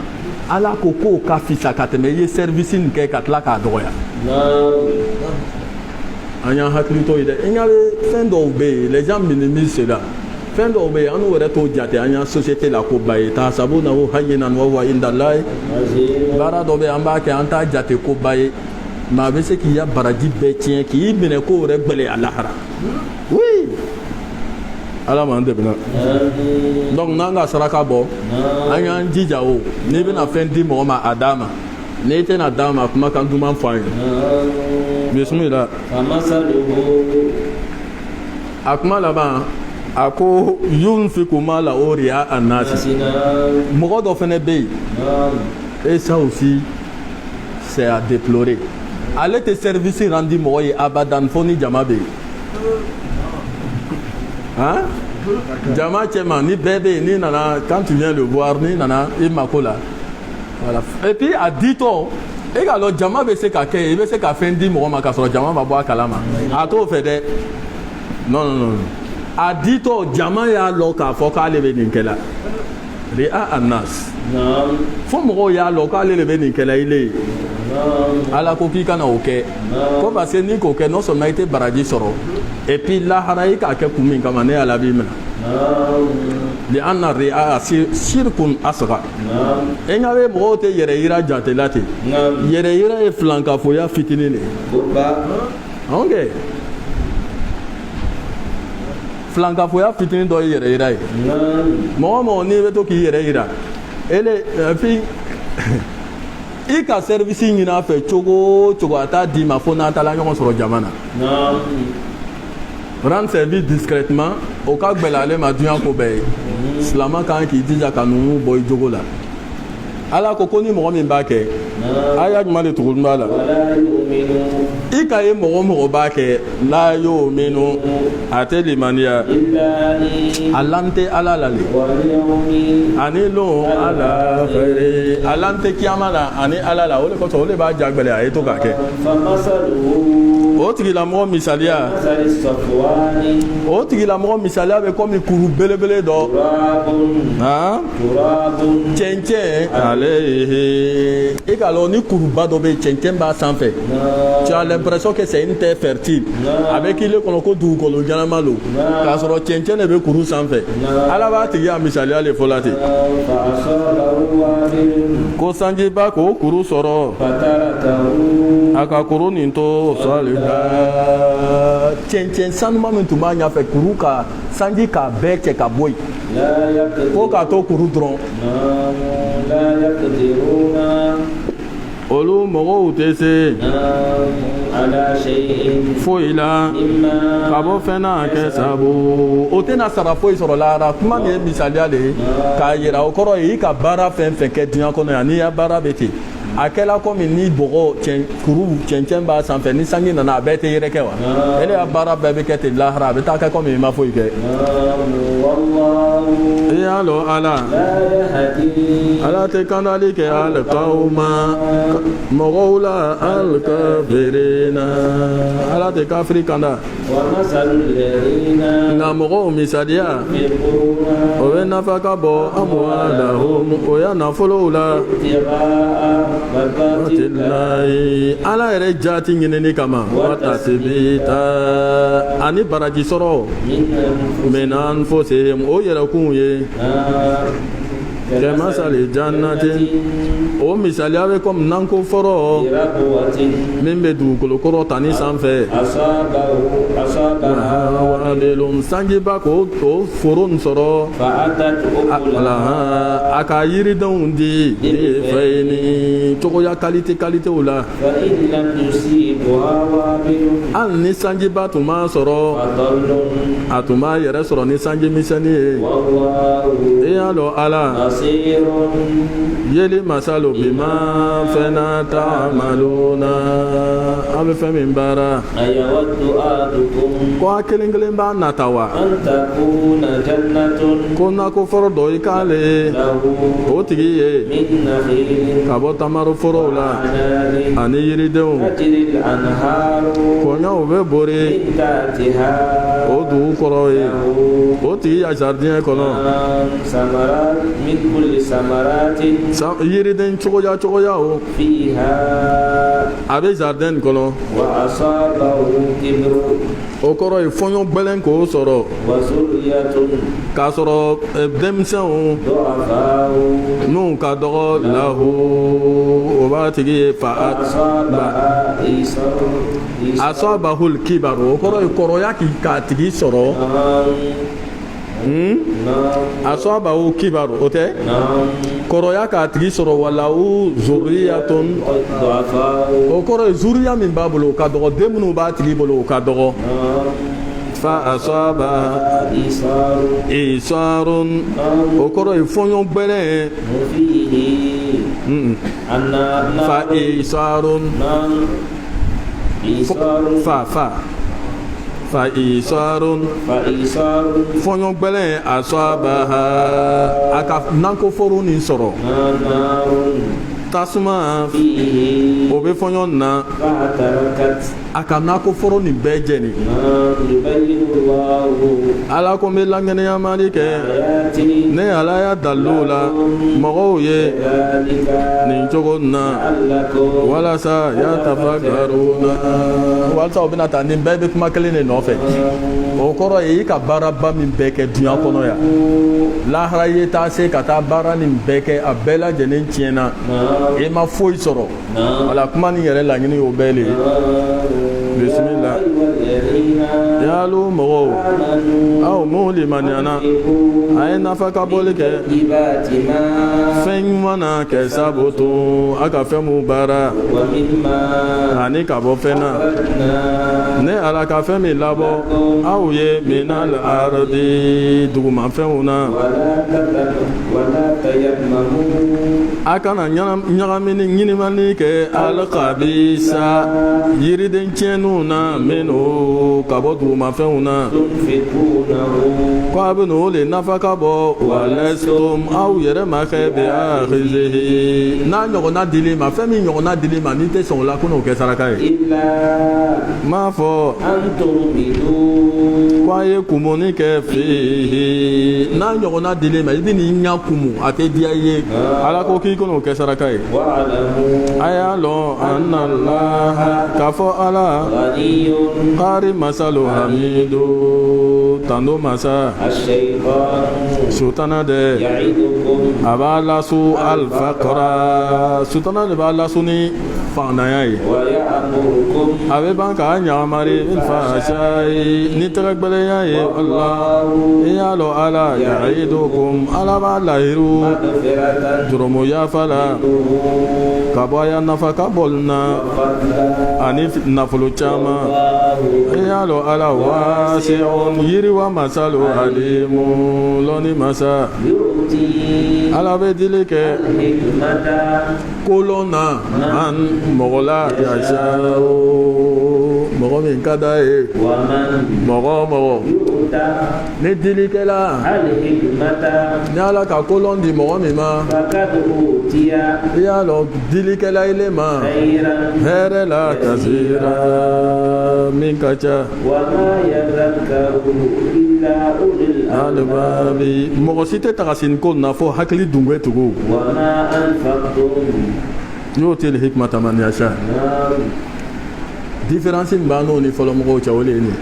ala koko kafisa kateme ye service ni ke katla ka doya anya haklito ide enyabe fin d'obé les gens minimisent cela fin d'obé anu were to jate anya société la ko baye ta sabuna wo hayina no wa indallah bara dobe amba ke anta jate ko baye ma be se ki ya baraji be tien ki mine ko were gbele alahara oui ala man debna donc nanga saraka bo anya njija o ni be na fin di mo ma adama ne te na dama kuma kan duma fain bismillah akuma la ba ako yunfiku mala oriya annas mo do fene be et ça aussi c'est à déplorer allez tes services rendus mo y abadan foni jamabe hein jama chema ni bébé ni nana quand tu viens le voir ni nana imakola voilà et puis à 10 ans et alors jama be se ka ke e be se ka fendi mo ma ka so jama ba bo kalama a to fe de non à 10 ans jama ya lo ka fo ka le be ninkela ri a anas fo mo ya lo ka le be ninkela ile ala ko ki kana oke ko ba se ni ko ke non seulement été baraji soro et puis la haraï ka ke kumi kama ne ala bi mena li anna ri'a shirkun asghar engawe mo te yere ira jatelate yere ira e flanka fo ya fitinine okay flanka fo ya fitinine do yere ira mo ni be to ki yere ira ele fi ika service ni na fe chogo ata di ma fo na tala nyon soro jamana rendre service discrètement au cas belale ma dunya ko be slama kan ki dija kanu boy jogo la ala ko ni mɔgɔ min b'a kɛ a y'a jumɛn de tugun b'a la i ka ye mɔgɔ b'a kɛ la yu'minu a tɛ limaniya a lan tɛ ala la le ani lon ala fɛrɛ a lan tɛ kiyama la ani ala la o de kosɔn o de b'a jagbɛlɛ a ye to k'a kɛ o tigilamɔgɔ misaliya bɛ komi kuru belebele dɔ cɛncɛn ale i ka dɔn ni kuruba dɔ bɛ yen cɛncɛn b'a sanfɛ tu as l'impression que c'est une terre fertile a bɛ k'i le kɔnɔ ko dugukolo ɲɛnama don k'a sɔrɔ cɛncɛn de bɛ kuru sanfɛ ala b'a tigi a misaliya le fɔ la ten ko sanjiba k'o kuru sɔrɔ a ka kuru nin to sɔlida cɛncɛn sanuma min tun b'a ɲɛfɛ kuru ka sanji k'a bɛɛ cɛ ka bɔ yen fo k'a to kuru dɔrɔn olu mɔgɔw tɛ se foyi la ka bɔ fɛn na kɛ sabu o tɛna sara foyi sɔrɔ lahara kuma nin ye misaliya de ye k'a yira o kɔrɔ ye i ka baara fɛn fɛn kɛ diɲɛ kɔnɔ yan n'i ya baara bɛ ten a kɛla komi ni bɔgɔ kuru cɛncɛn b'a sanfɛ ni sanji nana a bɛɛ tɛ yɛrɛkɛ wa ele ka baara bɛɛ bɛ kɛ ten lahara a bɛ taa kɛ komi i ma foyi kɛ i y'a dɔn ala tɛ kandali kɛ alikawuma mɔgɔw la alikafirina ala tɛ kafiri kanda nka mɔgɔw misaliya o bɛ nafa ka bɔ amwalahum o y'a nafolow la ala yɛrɛ jati ɲinini kama wata sebita ani baraji sɔrɔ minan fosihim o yɛrɛkun ye kɛmasali jannatin o misaliya bɛ komi nanko fɔrɔ min bɛ dugukolo kɔrɔ tani sanfɛ wabilum sanjiba k'o foro nin sɔrɔ a ka yiridenw di fɛn cogoya kalitew la hali ni sanjiba tun m'a sɔrɔ a tun b'a yɛrɛ sɔrɔ ni sanji misɛnnin ye i y'a dɔn ala yeli masalo bima fɛna ta'maluna a bɛ fɛn min baara ko a kelen kelen b'a nata wa ko nakɔ fɔlɔ dɔ i k'ale o tigi ye ka bɔ tamaro forow la ani yiridenw kɔɲɔw bɛ bori o dugu kɔrɔ ye o tigi ya jardin kɔnɔ yiriden cogoya o a bɛ jardin kɔnɔ o kɔrɔ ye fɔɲɔ gbɛlɛn k'o sɔrɔ k'a sɔrɔ denmisɛnw n'u ka dɔgɔ lahu o b'a tigi ye fa asabahul kibar o kɔrɔ ye kɔrɔya k'a tigi sɔrɔ asabahu kibar o tɛ kɔrɔya k'a tigi sɔrɔ walahu zuriyatun o kɔrɔ ye zuriya min b'a bolo o ka dɔgɔ den minnu b'a tigi bolo o ka dɔgɔ fa asaba isarun o kɔrɔ ye fɔɲɔ gbɛlɛn fa isarun fa isarun fɔɲɔ gbɛlɛn asabaha a ka nakɔ foro nin sɔrɔ tasuma o bɛ fɔɲɔ na a ka nakɔ foro nin bɛɛ jɛni ala ko n bɛ laŋɛnɛyamali kɛ ne ala y'a dalilu la mɔgɔw ye nin cogo na walasa yatafakkaruna walasa o bɛna taa nin bɛɛ bɛ kuma kelen de nɔfɛ o kɔrɔ ye i ka baaraba min bɛɛ kɛ duɲa kɔnɔ yan lahara ye taa se ka taa baara nin bɛɛ kɛ a bɛɛ lajɛlen tiɲɛna i ma foyi sɔrɔ wala kuma nin yɛrɛ laɲini y'o bɛɛ le ye bisimila yalo mɔgɔw aw m'o limaniyana a ye nafa ka bɔli kɛ fɛn ɲuman na kɛ sabu to a ka fɛn mun baara ani ka bɔ fɛn na ne ala ka fɛn min labɔ aw ye minal ardi dugumafɛnw na a kana ɲagamini ɲinimani kɛ alkhabisa yiriden tiɲɛniw na minnu ka bɔ dugumafɛnw na ko a bɛ n'o le nafa ka bɔ walastum aw yɛrɛ ma kɛ bi akhizihi n'a ɲɔgɔnna dili ma fɛn min ɲɔgɔnna dili ma n'i tɛ sɔn o la ko n'o kɛ saraka ye m'a fɔ ko a ye kumuni kɛ fihi n'a ɲɔgɔnna dili ma i bɛ n'i ɲɛ kumu a tɛ diya i ye ala ko k'i ko n'o kɛ saraka ye a y'a lɔn anna Allaha k'a fɔ ala qari masalu hamidu tando masa sutana dɛ a b'a lasu alfaqara sutana de b'a lasu ni fandanya ye a bɛ ban k'a ɲagamari ilfahashayi ni tɛgɛgbɛlɛnya ye Allah i y'a lɔn ala ya'idukum ala b'a lahiru jurɔmu yafa la ka bɔ a ya nafa ka bɔli na ani nafolo caman i y'a lɔn ala wasi'un yiriwa masalu alimu lɔnni masa ala bɛ dili kɛ kolon na an mɔgɔ la yasa mɔgɔ min ka d'a ye mɔgɔ ni dilikɛla ni ala ka kolon di mɔgɔ min ma i y'a lɔn dilikɛla ile ma hɛrɛ la kasira min ka ca alibabi mɔgɔ si tɛ taga sini ko na fɔ hakili dungɛ tugu n'o tɛ hikmata man yasha différence min b'an n'o ni fɔlɔmɔgɔw cɛ o de ye nin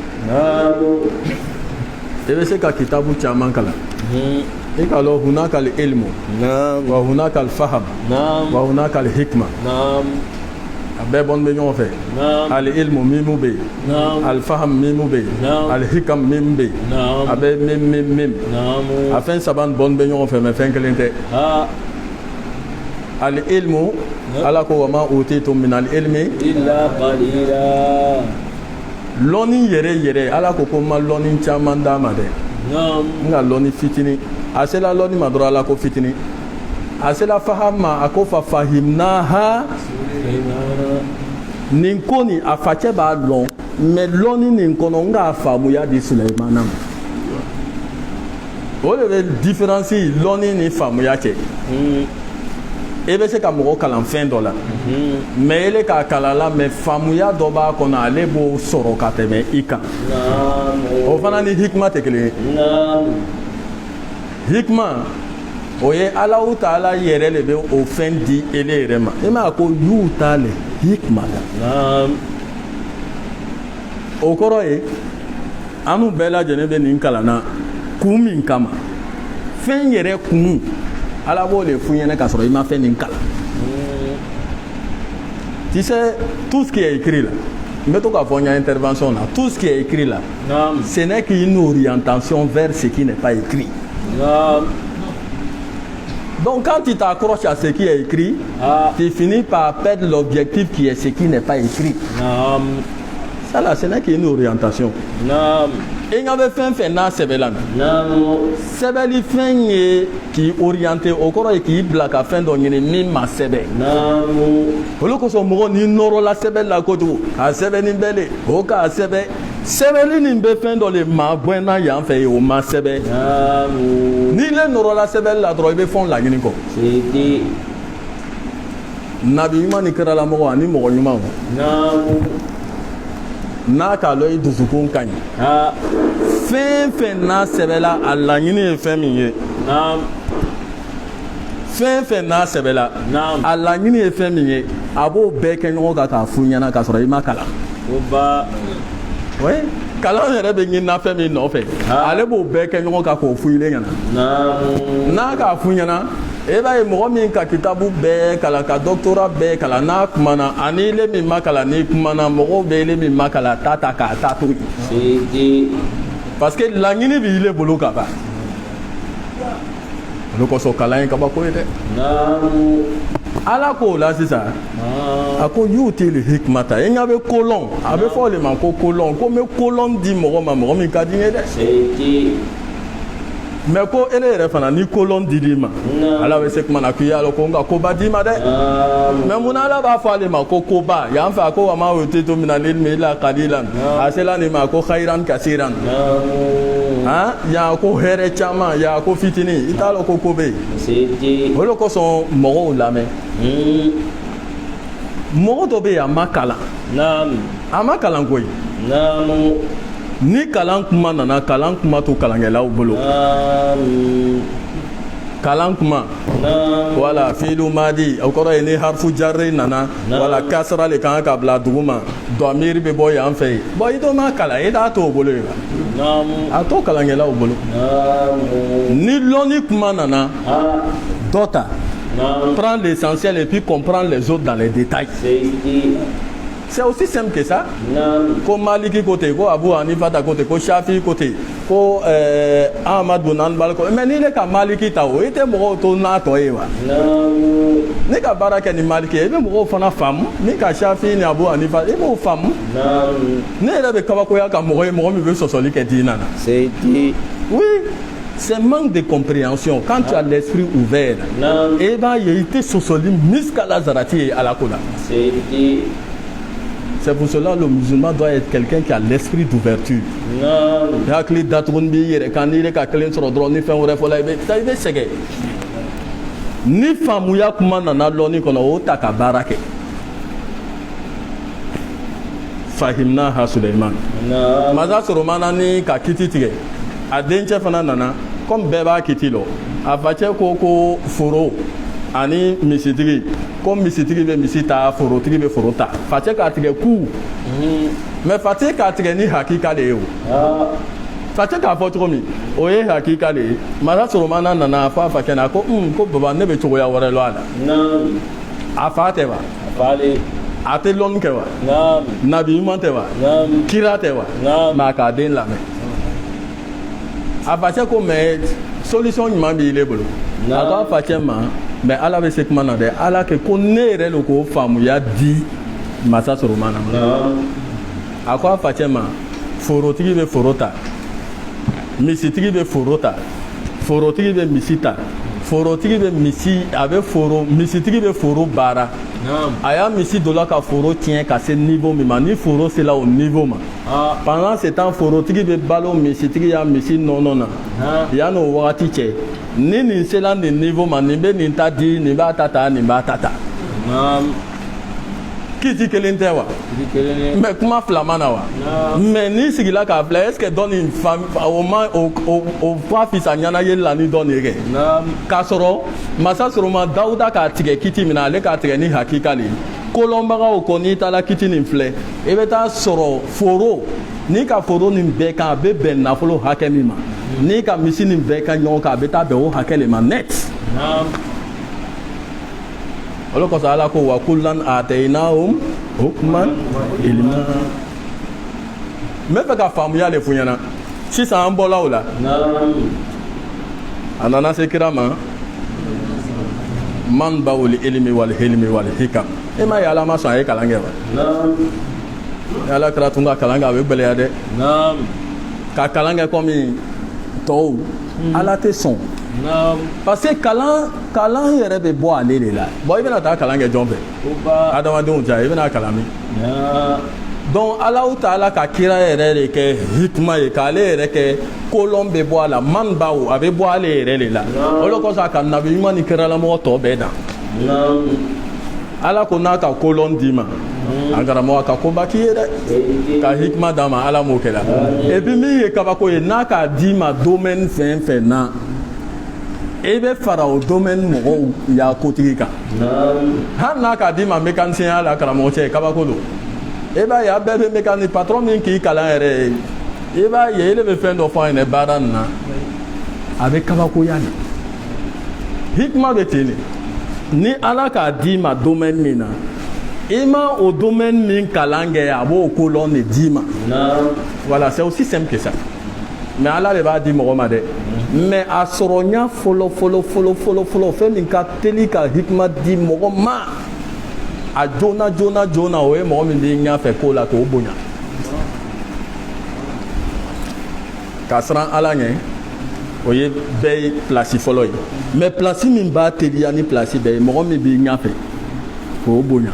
i bɛ se ka kitabu caman kalan i ka lɔn hunaka al-ilmu wa hunaka al-faham wa hunaka al-hikma a bɛɛ bɔn bɛ ɲɔgɔn fɛ al-ilmu mimu bɛ yen al-faham mimu bɛ yen al-hikam mimu bɛ yen a bɛ mim a fɛn saba bɔn bɛ ɲɔgɔn fɛ mɛ fɛn kelen tɛ al-ilmu ala ko wa ma utitum min al-ilmi illa qalila lɔnni yɛrɛ ala ko ma lɔnni caman d'a ma dɛ n ka lɔnni fitinin a sela lɔnni ma dɔrɔn ala ko fitinin a sela faham ma a ko fa fahimnaha nin ko nin a facɛ b'a lɔn mɛ lɔnni nin kɔnɔ n k'a faamuya di Sulayimana ma o de bɛ différence lɔnni ni faamuya cɛ e bɛ se ka mɔgɔ kalan fɛn dɔ la mɛ ele k'a kalan la mɛ faamuya dɔ b'a kɔnɔ ale b'o sɔrɔ ka tɛmɛ i kan o fana ni hikima tɛ kelen ye hikima o ye Alahu Taala yɛrɛ de bɛ o fɛn di ele yɛrɛ ma e m'a ko yu'ta al-hikmata o kɔrɔ ye an n'u bɛɛ lajɛlen bɛ nin kalan na kun min kama fɛn yɛrɛ kun ala b'o de f'u ɲɛna k'a sɔrɔ i ma fɛn nin kalan tu sais tout ce qui est écrit là n bɛ to k'a fɔ n ka intervention na tout ce qui est écrit là ce n'est qu'une orientation vers ce qui n'est pas écrit donc quand tu t'accroches à ce qui est écrit tu finis par perdre l'objectif qui est ce qui n'est pas écrit ça là ce n'est qu'une orientation i ɲa bɛ fɛn fɛn n'a sɛbɛla sɛbɛli fɛn ye k'i orienté o kɔrɔ ye k'i bila ka fɛn dɔ ɲini min ma sɛbɛ olu kosɔn mɔgɔ n'i nɔrɔla sɛbɛli la kojugu a sɛbɛnni bɛ le o k'a sɛbɛ sɛbɛli nin bɛ fɛn dɔ le maa bɔnna yan fɛ ye o ma sɛbɛ n'i le nɔrɔla sɛbɛli la dɔrɔn i bɛ fɛnw laɲini kɔ nabi ɲuman ni kɛralamɔgɔ ani mɔgɔ ɲumanw n'a k'a lɔn i dusukun ka ɲi fɛn fɛn n'a sɛbɛla a laɲini ye fɛn min ye fɛn fɛn n'a sɛbɛla a laɲini ye fɛn min ye a b'o bɛɛ kɛ ɲɔgɔn kan k'a f'u ɲɛna k'a sɔrɔ i ma kalan kalan yɛrɛ bɛ ɲinina fɛn min nɔfɛ ale b'o bɛɛ kɛ ɲɔgɔn kan k'o f'u ɲɛna n'a k'a f'u ɲɛna e b'a ye mɔgɔ min ka kitabu bɛɛ kalan ka doctorat bɛɛ kalan n'a kumana ani ile min ma kalan n'i kumana mɔgɔw bɛ ile min ma kalan ta k'a ta to yen parce que laɲini b'i ile bolo ka ban olu kosɔn kalan ye kabako ye dɛ ala k'o la sisan a ko yu'til hikmata e ɲa bɛ kolɔn a bɛ fɔ o de ma ko kolɔn ko n bɛ kolɔn di mɔgɔ ma mɔgɔ min ka di n ye dɛ mais ko ele yɛrɛ fana ni kolon dili ma ala bɛ se kuma na k'i y'a lɔ ko nka koba d'i ma dɛ mais mun na ala b'a fɔ ale ma ko koba yan fɛ a ko wa ma utitum min al-ilmi illa qalilan a sela nin ma ko khayran kasiran yan ko hɛrɛ caman yan ko fitinin i t'a lɔ ko ko bɛ yen o de kosɔn mɔgɔw lamɛn mɔgɔ dɔ bɛ yen a ma kalan a ma kalan koyi ni kalan kuma nana kalan kuma to kalankɛlaw bolo kalan kuma wala fiilu madi o kɔrɔ ye ni harfu jarri nana wala kasra le kan ka bila dugu ma dɔmiri bɛ bɔ yan fɛ yen bɔn i dɔ ma kalan i t'a to o bolo yen a to kalankɛlaw bolo ni lɔnni kuma nana dɔ ta prends l'essentiel et puis comprendre les autres dans les détails. C'est aussi simple que ça. Ko Maliki côté, ko Abu Hanifa ta côté, ko Shafi côté, ko Ahmad bin Hanbal côté. Mais ni le ka Maliki ta o, ite mo to na to e wa. Ni ka baraka ni Maliki, e be mo fana fam, ni ka Shafi ni Abu Hanifa, e mo fam. Ni le be ka ko ya ka mo mi be sosoli ke dinana. C'est dit. Oui. C'est manque de compréhension. Quand tu as l'esprit ouvert, et ben il était sosoli miska lazarati à la kola. C'est dit. C'est pour cela que le musulman doit être quelqu'un qui a l'esprit d'ouverture. Ni famouya kuma nana loni kono o taka barake. Fahimna ha Suleiman. Maza soromana ni ka kiti tige. A denche fana nana comme beba kiti lo. A fache ko foro ani misitigi. Comme misitigi be misita forotigi be forota fate ka tige ku mais fate ka tige ni hakika de yo fate ka fo tromi o ye hakika de mara soromana nana fa fa kana ko ko baba ne be cogo ya wore lo ala a fate ba fale ate lon ke wa nabi monte wa kira te wa ma ka den la me a fate ko me solution nyuma bi le bolo a ka fate ma mais ala bɛ se kuma na dɛ ala kɛ ko ne yɛrɛ de ko faamuya di masa soromana a ko a facɛ ma forotigi bɛ foro ta misitigi bɛ foro ta forotigi bɛ misi ta forotigi bɛ misi a bɛ foro misitigi bɛ foro baara a y'a misi dɔ la ka foro tiɲɛ ka se niveau min ma ni foro sera o niveau ma pendant ce temps forotigi bɛ balo misitigi y'a misi nɔnɔ na yanni o wagati cɛ ni nin sera nin niveau ma nin bɛ nin ta di nin b'a ta ta nin b'a ta ta kiti kelen tɛ wa mais kuma fila ma na wa mais n'i sigila k'a filɛ est ce que dɔ nin o fa fisa ɲɛnajɛ la ni dɔ nin kɛ k'a sɔrɔ masa soroma dawuda k'a tigɛ kiti min na ale k'a tigɛ ni hakika de ye kolɔnbagaw ko n'i taara kiti nin filɛ i bɛ taa sɔrɔ foro n'i ka foro nin bɛɛ kan a bɛ bɛn nafolo hakɛ min ma n'i ka misi nin bɛɛ kan ɲɔgɔn kan a bɛ taa bɛn o hakɛ de ma net. Olo ko sala ko wa kullan atainahum hukman ilma me fa ka faamuya le funyana sisan an bɔla o la a nana se kira ma man bawul ilmi wal hilmi wal hikam e ma yala ma sɔn a ye kalan kɛ wa ala kira tun ka kalan kɛ a bɛ gbɛlɛya dɛ ka kalan kɛ komi tɔw ala tɛ sɔn parce que kalan yɛrɛ bɛ bɔ ale de la bon i bɛna taa kalan kɛ jɔn fɛ adamadenw cɛ i bɛna kalan min donc Allahu Taala ka kira yɛrɛ de kɛ hikima ye k'ale yɛrɛ kɛ kolon bɛ bɔ a la man bawo a bɛ bɔ ale yɛrɛ de la o de kosɔn a ka nabi ɲuman ni kiralamɔgɔ tɔ bɛɛ dan ala ko n'a ka kolon d'i ma an karamɔgɔ ka koba k'i ye dɛ ka hikima d'a ma ala m'o kɛ la et puis min ye kabako ye n'a k'a d'i ma domaine fɛn fɛn na e bɛ fara o domaine mɔgɔw y'a kotigi kan hali n'a k'a d'i ma mécanicien ya la karamɔgɔ cɛ kabako don e b'a ye a bɛɛ bɛ mécanique patron min k'i kalan yɛrɛ ye i b'a ye ele bɛ fɛn dɔ fɔ an ɲɛna baara nin na a bɛ kabakoya de hikima bɛ ten de ni ala k'a d'i ma domaine min na i ma o domaine min kalan kɛ a b'o kolon de d'i ma voilà c'est aussi simple que ça mais ala de b'a di mɔgɔ ma dɛ mais a sɔrɔ ɲa fɔlɔ fɛn min ka teli ka hikima di mɔgɔ ma a joona o ye mɔgɔ min b'i ɲɛfɛ ko la k'o bonya. Ka siran ala ɲɛ o ye bɛɛ ye place fɔlɔ ye mais place min b'a teliya ni place bɛɛ ye mɔgɔ min b'i ɲɛfɛ k'o bonya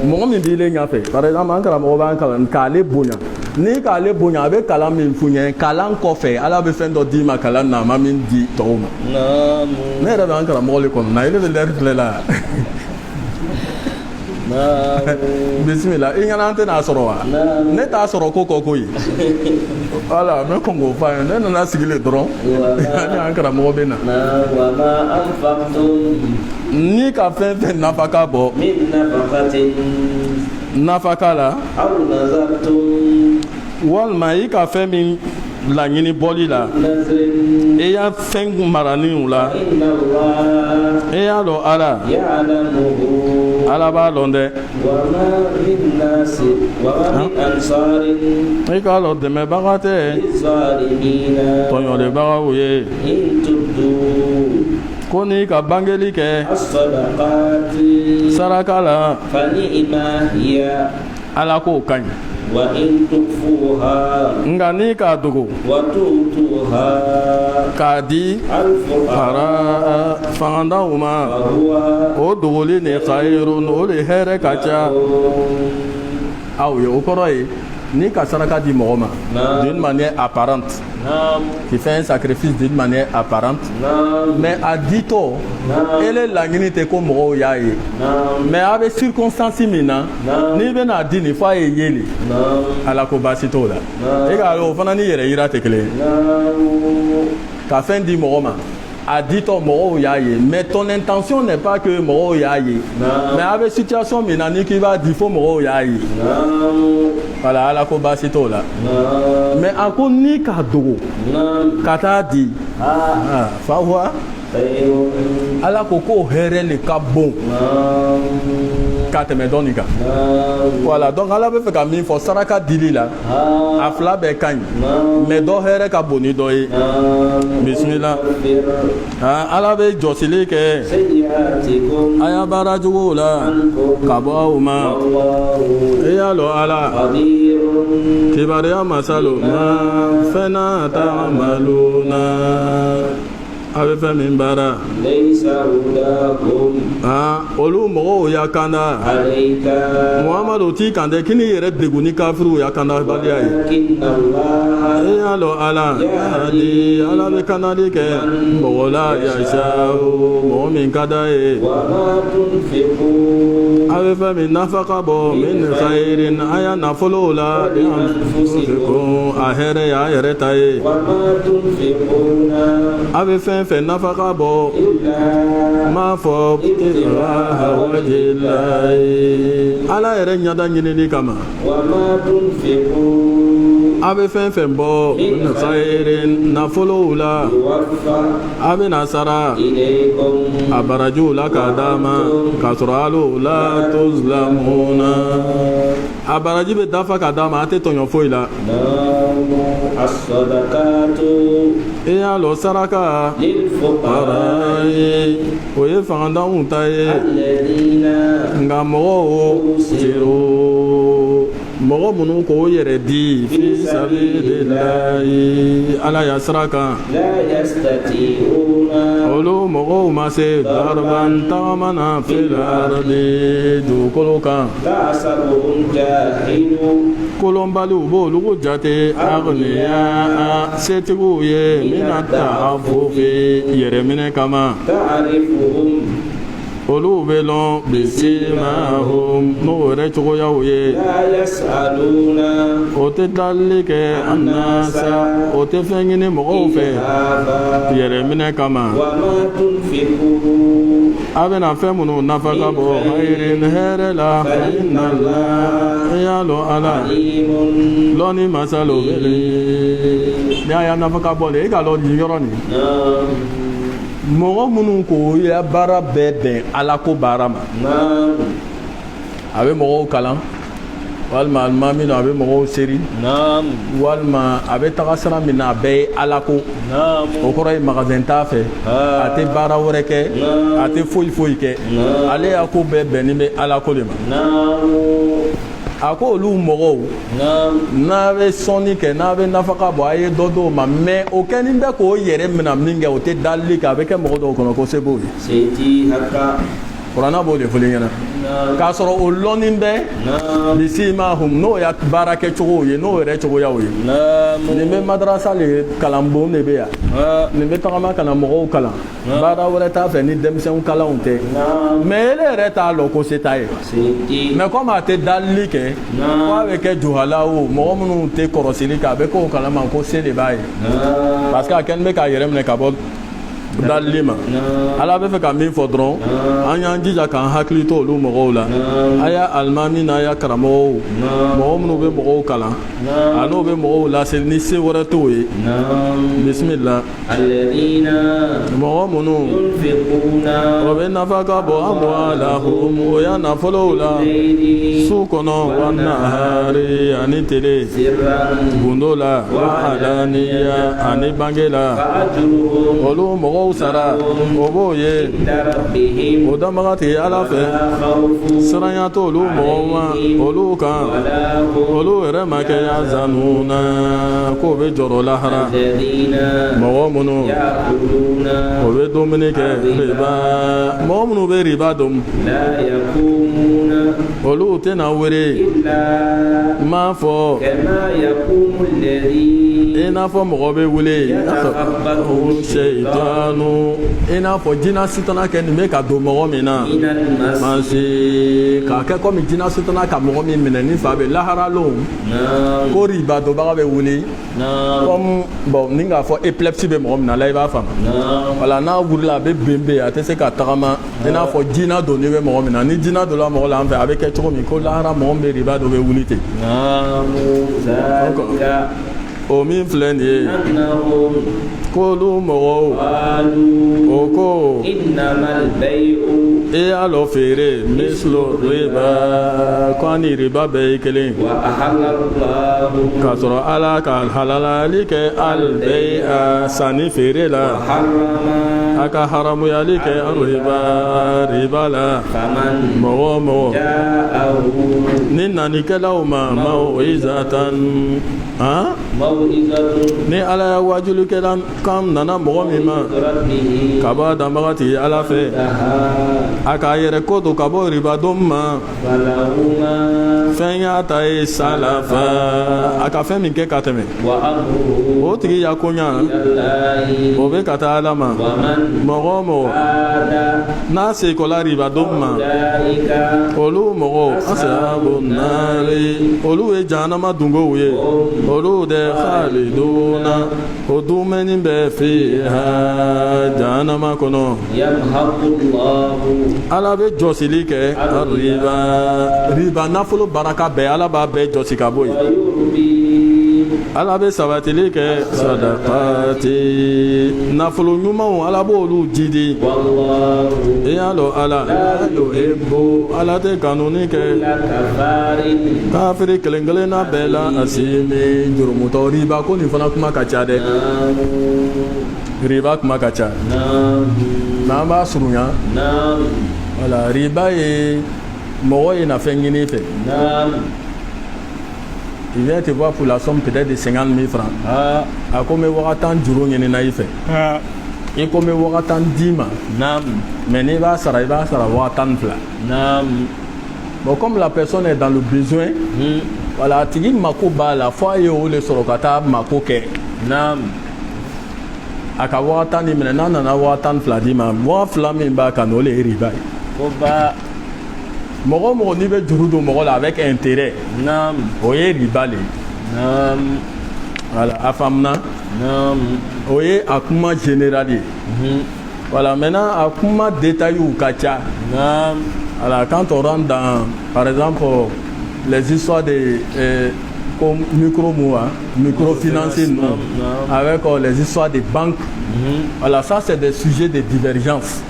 mɔgɔ min b'i ɲɛfɛ par exemple an karamɔgɔ b'an kalan k'ale bonya ni k'ale bonya a bɛ kalan min f'u ɲɛ kalan kɔfɛ ala bɛ fɛn dɔ d'i ma kalan na a ma min di tɔw ma ne yɛrɛ bɛ an karamɔgɔ le kɔnɔ na ele bɛ lɛri filɛ la bisimila i ɲɛna an tɛna sɔrɔ wa ne t'a sɔrɔ ko kɔ ko ye voilà n bɛ kɔn k'o f'a ye ne nana sigilen dɔrɔn ni an karamɔgɔ bɛ na ni ka fɛn fɛn nafaka bɔ nafaka la walima i ka fɛn min laɲini bɔli la e y'a fɛn maraniw la e y'a dɔn ala b'a dɔn dɛ i k'a dɔn dɛmɛbaga tɛ tɔɲɔlibagaw ye ko n'i ka bangeli kɛ saraka la ala k'o ka ɲi nka n'i k'a dogo k'a di fangandaw ma o dogoli ni khayrun o de hɛrɛ ka ca aw ye o kɔrɔ ye n'i ka saraka di mɔgɔ ma d'une manière apparente qui fait un sacrifice d'une manière apparente mais a ditɔ ele laɲini tɛ ko mɔgɔw y'a ye mais a bɛ circonstance min na n'i bɛna di nin fɔ a ye yeli ala ko baasi t'o la e k'a dɔn o fana ni yɛrɛ yira tɛ kelen ye ka fɛn di mɔgɔ ma a ditɔ mɔgɔw y'a ye mais ton intention n'est pas que mɔgɔw y'a ye mais a bɛ situation min na ni k'i b'a di fo mɔgɔw y'a ye voilà ala ko baasi t'o la mais a ko ni k'a dogo ka taa di fa wa ala ko k'o hɛrɛ le ka bon ka tɛmɛ dɔnni kan voilà donc ala bɛ fɛ ka min fɔ saraka dili la a fila bɛɛ ka ɲi mais dɔ hɛrɛ ka bon ni dɔ ye bisimila ala bɛ jɔsili kɛ a y'a baara juguw la ka bɔ aw ma e y'a dɔn ala kibaruya masalo ma fɛn na ta'maluna a bɛ fɛn min baara olu mɔgɔw y'a kanda muhamadu t'i kan dɛ k'i n'i yɛrɛ degun ni kafiriw y'a kanda baliya ye e y'a dɔn ala ala bɛ kandali kɛ mɔgɔ la yasa'u mɔgɔ min ka d'a ye a bɛ fɛn min nafa ka bɔ min khayrin a y'a nafolow la a hɛrɛ y'a yɛrɛ ta ye a bɛ fɛn fɛn nafa ka bɔ m'a fɔ ala yɛrɛ ɲada ɲinini kama a bɛ fɛn fɛn bɔ nafolow la a bɛ na sara a barajiw la k'a d'a ma k'a sɔrɔ hali la tuzlamuna a baraji bɛ dafa k'a d'a ma a tɛ tɔɲɔ foyi la e y'a lɔ saraka o ye fangandanw ta ye nka mɔgɔw mɔgɔ minnu k'o yɛrɛ di fi sabilillahi ala ya sira kan olu mɔgɔw ma se darban tagama na fil ardi dugukolo kan kolonbaliw b'olu ko jate agniya setigiw ye mina ta'affufi yɛrɛminɛ kama olu bɛ lɔn bisimahum n'o yɛrɛ cogoyaw ye o tɛ dalili kɛ annasa o tɛ fɛn ɲini mɔgɔw fɛ yɛrɛminɛ kama a bɛna fɛn minnu nafa ka bɔ khayrin hɛrɛ la fa inna Allah e y'a lɔn ala lɔnni masalo bɛ ni a y'a nafa ka bɔ de e ka lɔn nin yɔrɔ nin mɔgɔ minnu ko ya baara bɛɛ bɛn ala ko baara ma a bɛ mɔgɔw kalan walima alimami na a bɛ mɔgɔw seri walima a bɛ taga sira min na a bɛɛ ye ala ko o kɔrɔ ye magasin t'a fɛ a tɛ baara wɛrɛ kɛ a tɛ foyi foyi kɛ ale y'a ko bɛɛ bɛnnen bɛ ala ko de ma a ko olu mɔgɔw n'a bɛ sɔnni kɛ n'a bɛ nafaka bɔ a ye dɔ d'o ma mais o kɛnin bɛ k'o yɛrɛ minɛ min kɛ o tɛ dalili kɛ a bɛ kɛ mɔgɔ dɔw kɔnɔ ko se b'o ye kuranna b'o de fɔli ɲɛna k'a sɔrɔ o lɔnnin bɛ bisimahum n'o ya baara kɛcogow ye n'o yɛrɛ cogoyaw ye nin bɛ madarasa le kalan bon de bɛ yan nin bɛ tagama ka na mɔgɔw kalan baara wɛrɛ t'a fɛ ni denmisɛnw kalanw tɛ mais ele yɛrɛ t'a lɔn ko se t'a ye mais comme a tɛ dalili kɛ ko a bɛ kɛ juhala o mɔgɔ minnu tɛ kɔrɔsili kɛ a bɛ k'o kalama ko se de b'a ye parce que a kɛlen bɛ k'a yɛrɛ minɛ ka bɔ dalili ma ala bɛ fɛ ka min fɔ dɔrɔn an y'an jija k'an hakili to olu mɔgɔw la a y'a alimami n'a y'a karamɔgɔw mɔgɔ minnu bɛ mɔgɔw kalan a n'o bɛ mɔgɔw lase ni se wɛrɛ t'o ye bisimila mɔgɔ minnu o bɛ nafa ka bɔ amwalahum o y'a nafolow la su kɔnɔ wa nahari ani tile gundo la wa alaniya ani bange la olu mɔgɔw sara o b'o ye o damaga tɛ ala fɛ siranya t'olu mɔgɔw ma olu kan olu yɛrɛ ma kɛ yazanuna k'o bɛ jɔrɔ lahara mɔgɔ minnu o bɛ dumuni kɛ riba mɔgɔ minnu bɛ riba dɔn olu tɛna wele m'a fɔ i n'a fɔ mɔgɔ bɛ wele i n'a fɔ jinɛ sitana kɛ nin bɛ ka don mɔgɔ min na mansi k'a kɛ komi jinɛ sitana ka mɔgɔ min minɛ ni fa bɛ laharalon ko riba dɔnbaga bɛ wuli comme bon ni k'a fɔ épilepsie bɛ mɔgɔ min na la i b'a faamu wala n'a wulila a bɛ benbe a tɛ se ka tagama i n'a fɔ jinɛ donni bɛ mɔgɔ min na ni jinɛ donna mɔgɔ la an fɛ a bɛ kɛ cogo min ko lahara mɔgɔ min bɛ riba dɔ bɛ wuli ten o min filɛ nin ye k'olu mɔgɔw o ko e y'a lɔ feere mislo riba ko ani riba bɛɛ ye kelen k'a sɔrɔ ala ka halalali kɛ albeya sanni feere la a ka haramuyali kɛ riba la mɔgɔ o mɔgɔ ni nanikɛlaw ma mawizatan ni ala ya wajulikɛla kan nana mɔgɔ min ma ka bɔ a danbaga tigi ala fɛ a k'a yɛrɛ ko don ka bɔ ribadon ma fɛn y'a ta ye salafa a ka fɛn min kɛ ka tɛmɛ o tigi ya koɲa o bɛ ka taa ala ma mɔgɔ o mɔgɔ n'a sekola ribadon ma olu mɔgɔ asabu nari olu ye jahanama dungow ye olu de khaliduna o dumuni bɛ fiha jahanama kɔnɔ ala bɛ jɔsili kɛ riba nafolo baraka bɛɛ ala b'a bɛɛ jɔsi ka bɔ yen ala bɛ sabatili kɛ sadakati nafolo ɲumanw ala b'olu jidi i y'a dɔn ala ala tɛ kanuni kɛ kafiri kelen kelenna bɛɛ la a simi jurumutɔ riba ko nin fana kuma ka ca dɛ riba kuma ka ca n'an b'a surunya wala riba ye mɔgɔ ye na fɛn ɲini fɛ il vient te voir pour la somme peut-être de 50 000 francs a ko n bɛ wagatan juru ɲini na i fɛ i ko n bɛ wagatan d'i ma mais n'i b'a sara i b'a sara wagatan fila bon comme la personne est dans le besoin voilà a tigi mako b'a la fo a ye o de sɔrɔ ka taa mako kɛ a ka wagatan ni minɛ n'a nana wagatan fila d'i ma wa fila min b'a kan o de ye riba ye mɔgɔ o mɔgɔ n'i bɛ juru don mɔgɔ la avec intérêt o ye riba le ye voilà a faamuna o ye a kuma général ye voilà maintenant a kuma détails ka ca voilà quand on rentre dans par exemple les histoires de microfinanciers avec les histoires des banques voilà ça c'est des sujets de divergence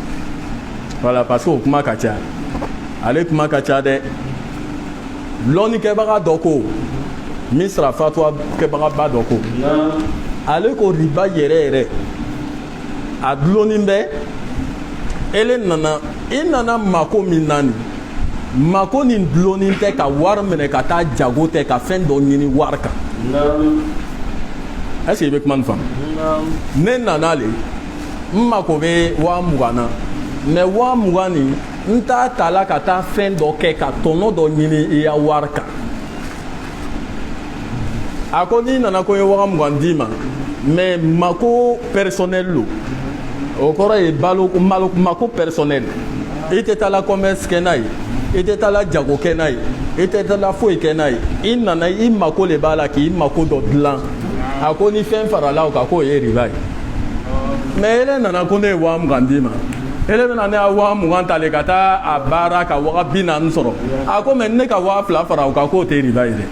voilà parce que o kuma ka ca ale kuma ka ca dɛ lɔnni kɛbaga dɔ ko min sera fatwa kɛbaga ba dɔ ko ale ko riba yɛrɛ yɛrɛ a dulonni bɛ ele nana i nana mako min na nin mako ni duloni tɛ ka wari minɛ ka taa jago tɛ ka fɛn dɔ ɲini wari kan. est-ce que i bɛ kuma nin faamu. ne nana le n mako bɛ 20,000 na mais 20,000 nin n t'a ta la ka taa fɛn dɔ kɛ ka tɔnɔ dɔ ɲini i ya wari kan. a ko n'i nana ko n ye 20,000 d'i ma mais mako personnel lo o kɔrɔ ye mako personnel. i tɛ taa la commerce kɛ n'a ye i tɛ taa la jago kɛ n'a ye i tɛ taa la foyi kɛ n'a ye i nana i mako de b'a la k'i mako dɔ dilan. a ko ni fɛn farala o kan k'o ye riba ye. mais ele nana ko ne ye 20,000 d'i ma ele bɛna ne ya 20,000 tale ka taa a baara ka waga 40 sɔrɔ. a ko mais ne ka 20,000 fara o kan k'o tɛ riba ye dɛ.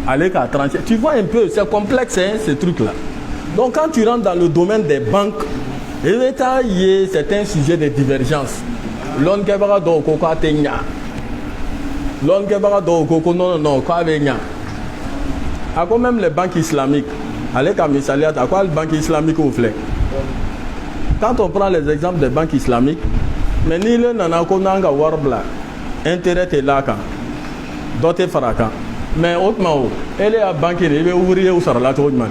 ale k'a tranché. Tu vois un peu, c'est complexe hein, ce truc-là. Donc quand tu rentres dans le domaine des banques, l'État y est, c'est un sujet de divergence. L'on kebara do koko atenya. L'on kebara do koko non quoi avenya. À quoi même les banques islamiques, allez comme misaliat, à quoi les banques islamiques au flé. Quand on prend les exemples des banques islamiques, mais ni le nana ko nanga warbla, intérêt est là quand, doté faraka. Mais autrement, elle est à banque, elle est ouvrier ou ça la chose man.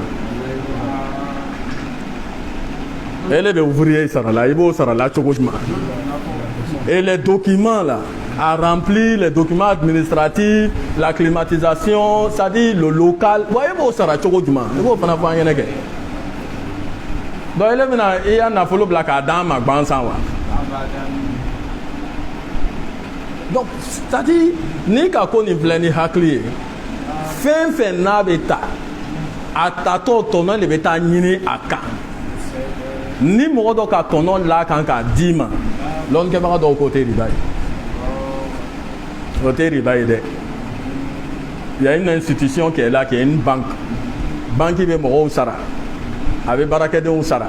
Elle est ouvrier ça la, il faut ça la chose man. Et les documents là, à remplir les documents administratifs, la climatisation, ça dit le local. Voyez vous ça la chose man. Il faut pas avoir rien à faire. Donc elle est maintenant, il y a un follow black Adam à Bansanwa. Donc ça dit, ni kako ni bleni hakli. Fɛn n'a bɛ ta a tatɔ tɔnɔ de bɛ taa ɲini a kan ni mɔgɔ dɔ ka tɔnɔ la kan k'a d'i ma lɔnnikɛbaga dɔw k'o tɛ riba ye o tɛ riba ye dɛ. Il y a une institution qui est là qui est une banque bɛ mɔgɔw sara a bɛ baarakɛdenw sara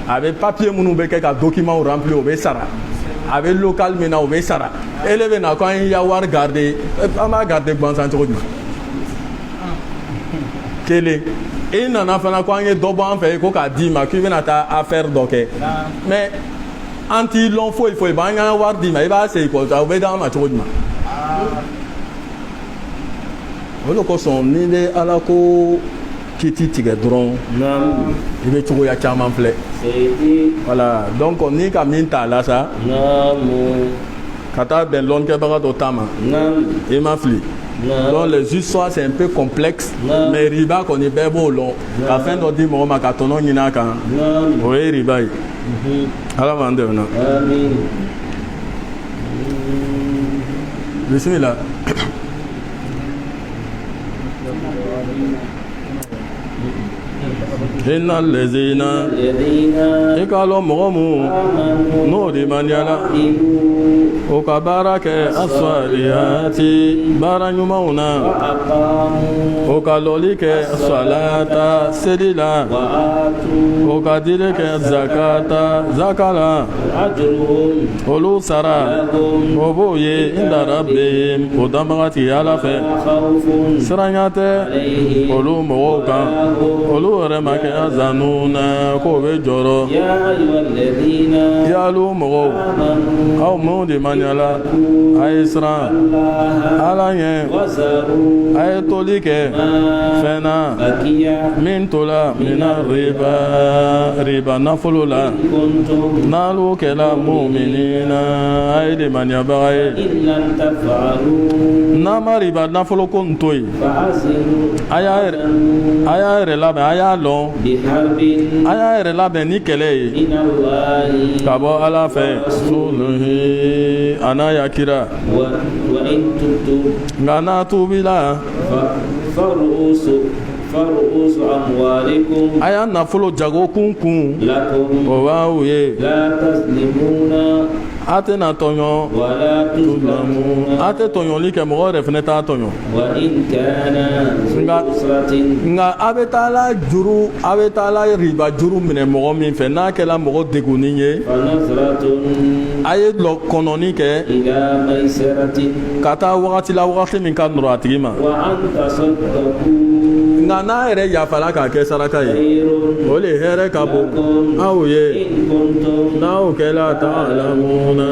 a bɛ papier minnu bɛ kɛ ka document remplir o bɛ sara a bɛ local min na o bɛ sara ele bɛ na ko an ya wari garder an b'a garder gansan cogo jumɛn. Kele e nana fana ko an ye dɔ bɔ an fɛ ko k'a d'i ma k'i bɛna taa affaire dɔ kɛ mais an t'i lɔn foyi foyi ba an y'an wari d'i ma i b'a segin kɔ o bɛ d'an ma cogo jumɛn. o de kosɔn n'i bɛ ala ko kiti tigɛ dɔrɔn i bɛ cogoya caman filɛ. voilà donc n'i ka min t'a la sa ka taa bɛn lɔnnikɛbaga dɔ ta ma i ma fili. Donc les histoires c'est un peu complexe mais riba qu'on est bɛɛ b'o lɔn ka fɛn dɔ di mɔgɔ ma ka tɔnɔ ɲini a kan o ye riba ye. ala b'an dɛmɛ na. bisimila. inna lezina i k'a lɔn mɔgɔ mun n'o de maniyala o ka baara kɛ aswaliyati baara ɲumanw na o ka lɔli kɛ salata seli la o ka dili kɛ zakata zaka la olu sara o b'o ye inda rabbihim o danbagati ala fɛ siranya tɛ olu mɔgɔw kan olu yɛrɛ ma kɛ azanuna k'o bɛ jɔrɔ yalu mɔgɔw aw minnu de maniyala a ye siran ala ɲɛ a ye toli kɛ fɛn na min tola mina riba nafolo la n'alu kɛla muminina a ye de maniyabaga ye n'a ma riba nafolo ko n to yen a y'a yɛrɛ labɛn a y'a lɔn a y'a yɛrɛ labɛn ni kɛlɛ ye ka bɔ ala fɛ suluhi a n'a yakira nka n'a tubila a y'a nafolo jago kun o b'aw ye a tɛna tɔɲɔ a tɛ tɔɲɔli kɛ mɔgɔ yɛrɛ fɛnɛ t'a tɔɲɔ nka a bɛ taa la riba juru minɛ mɔgɔ min fɛ n'a kɛra mɔgɔ degunnen ye a ye kɔnɔni kɛ ka taa wagati la wagati min ka nɔrɔ a tigi ma nka n'a yɛrɛ yafala k'a kɛ saraka ye o le hɛrɛ ka bon aw ye n'aw kɛla ta'lamuna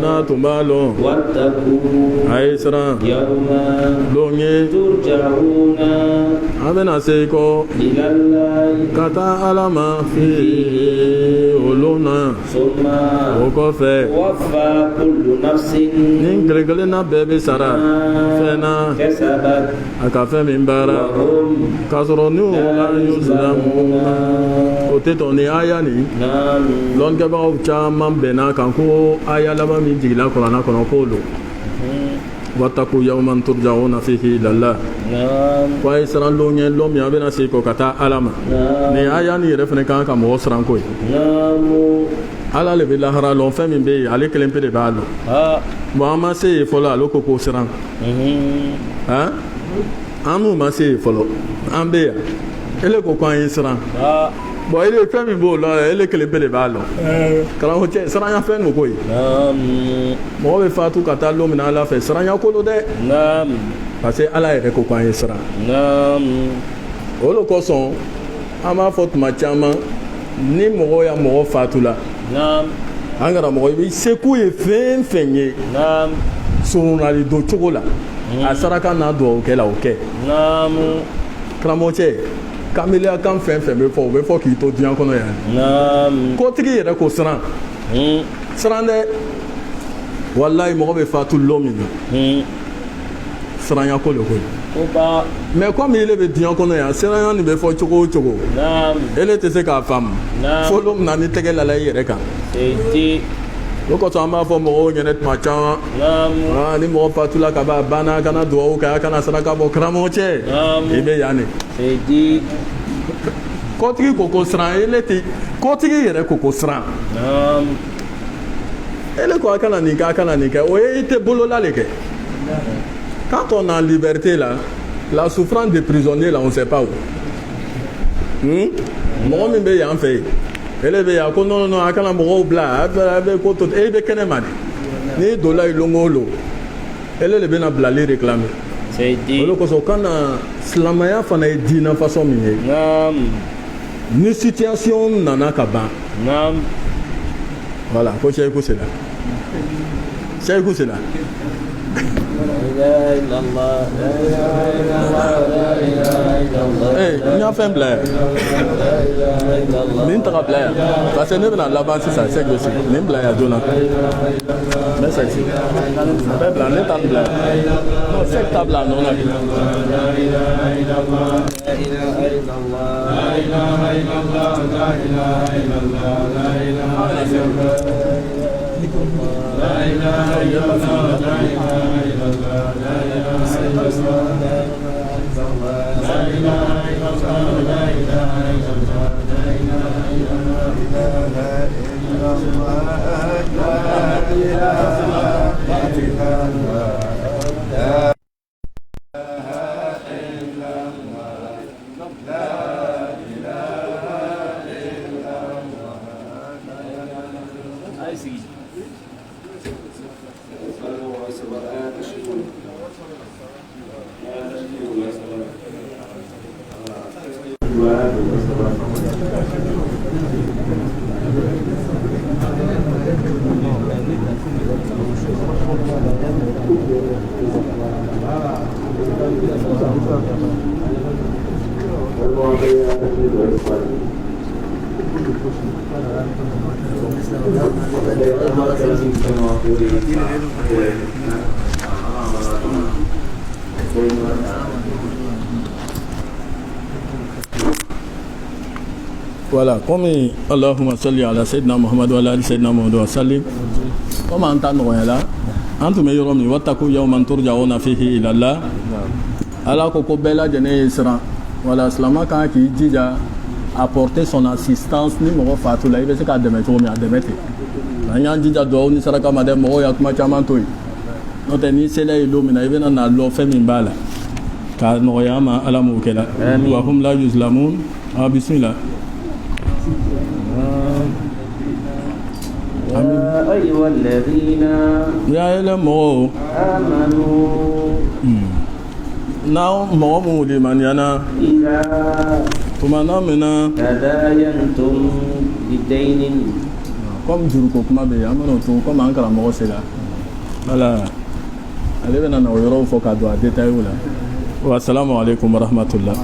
n'a tun b'a lɔn a ye siran don ye an bɛna se kɔ ka taa Ala ma olu na o kɔfɛ ni kelen-kelenna bɛɛ bɛ sara fɛn na a ka fɛn min baara k'a sɔrɔ n'u la yuzlamuna o tɛ tɔ ni aya nin lɔnnikɛbagaw caman bɛnna kan ko aya laban min jigila Kuranɛ kɔnɔ k'o don wattaqu yawman turja'una fihi ila Allah ko a ye siran lon ye lon min a bɛna se kɔ ka taa Ala ma nin aya nin yɛrɛ fana kan ka mɔgɔ siran ko ye Ala le bɛ lahara lɔn fɛn min bɛ yen ale kelen pe de b'a dɔn bon an ma se yen fɔlɔ ale ko k'o siran an n'u ma se yen fɔlɔ an bɛ yan ele ko k'an ye siran bon ele fɛn min b'o la ele kelen pe de b'a dɔn karamɔgɔ siranya fɛn do koyi mɔgɔ bɛ fatu ka taa lon min na Ala fɛ siranya ko do dɛ parce que Ala yɛrɛ ko k'an ye siran o de kosɔn an b'a fɔ tuma caman ni mɔgɔ ya mɔgɔ fatu la an karamɔgɔ i bɛ seko ye fɛn fɛn ye surunali don cogo la a saraka n'a dugawu kɛ la o kɛ karamɔgɔ kameliya kan fɛn fɛn bɛ fɔ o bɛ fɔ k'i to diɲɛ kɔnɔ yan kotigi yɛrɛ ko siran dɛ walayi mɔgɔ bɛ fatu lon min na siranya ko de ko ye mais comme ele bɛ diɲɛ kɔnɔ yan siranya nin bɛ fɔ cogo o cogo ele tɛ se k'a faamu fo lon min na ni tɛgɛ lala i yɛrɛ kan o kosɔn an b'a fɔ mɔgɔw ɲɛna tuma caman ni mɔgɔ fatula ka ban a banna a kana dugawu kɛ a kana saraka bɔ karamɔgɔ cɛ i bɛ yan de kotigi ko ko siran ele tɛ kotigi yɛrɛ ko ko siran ele ko a kana nin kɛ a kana nin kɛ o ye i tɛ bolola de kɛ quand on est en liberté là la souffrance des prisonniers là on sait pas où mɔgɔ min bɛ yan fɛ yen ele bɛ yan ko non a kana mɔgɔw bila a bɛ ko to e bɛ kɛnɛ ma de n'i donna yen longo o lon ele de bɛna bilali réclamer o de kosɔn kana silamɛya fana ye diinɛ façon min ye ni situation nana ka ban voilà ko seyiku sera seyiku sera n y'a fɛn bila yan nin taga bila yan parce que ne bɛna laban sisan sɛk bɛ sigi nin bila yan joona n bɛ sɛk sigi n bɛ bila ne ta bila yan non sɛk ta bila a nɔ na bi Voilà, comme Allahumma salli ala sayyidina Muhammad wa ala ali sayyidina Muhammad wa sallim. Comme an ta nɔgɔya la, an tun bɛ yɔrɔ min wattaqu yawman turja'una fihi ila Allah. Ala ko bɛɛ lajɛlen ye siran. Voilà, silamɛ kan k'i jija apporter son assistance ni mɔgɔ fatu la i bɛ se k'a dɛmɛ cogo min a dɛmɛ ten. An y'an jija dugawu ni saraka ma dɛ mɔgɔw ya kuma caman to yen. N'o tɛ ni sela ye don min na i bɛna na lɔ fɛn min b'a la. K'a nɔgɔya an ma Ala m'o kɛ la. Wa hum la yuzlamun. Bismillah. يا أيها الذين آمنوا n'aw mɔgɔ mun limaniyana tuma na min na tadayantum bidaynin comme juruko kuma bɛ yen an bɛna o to comme an karamɔgɔ sera voilà ale bɛna na o yɔrɔw fɔ ka don a détail la wa assalamu alaikum wa rahmatullah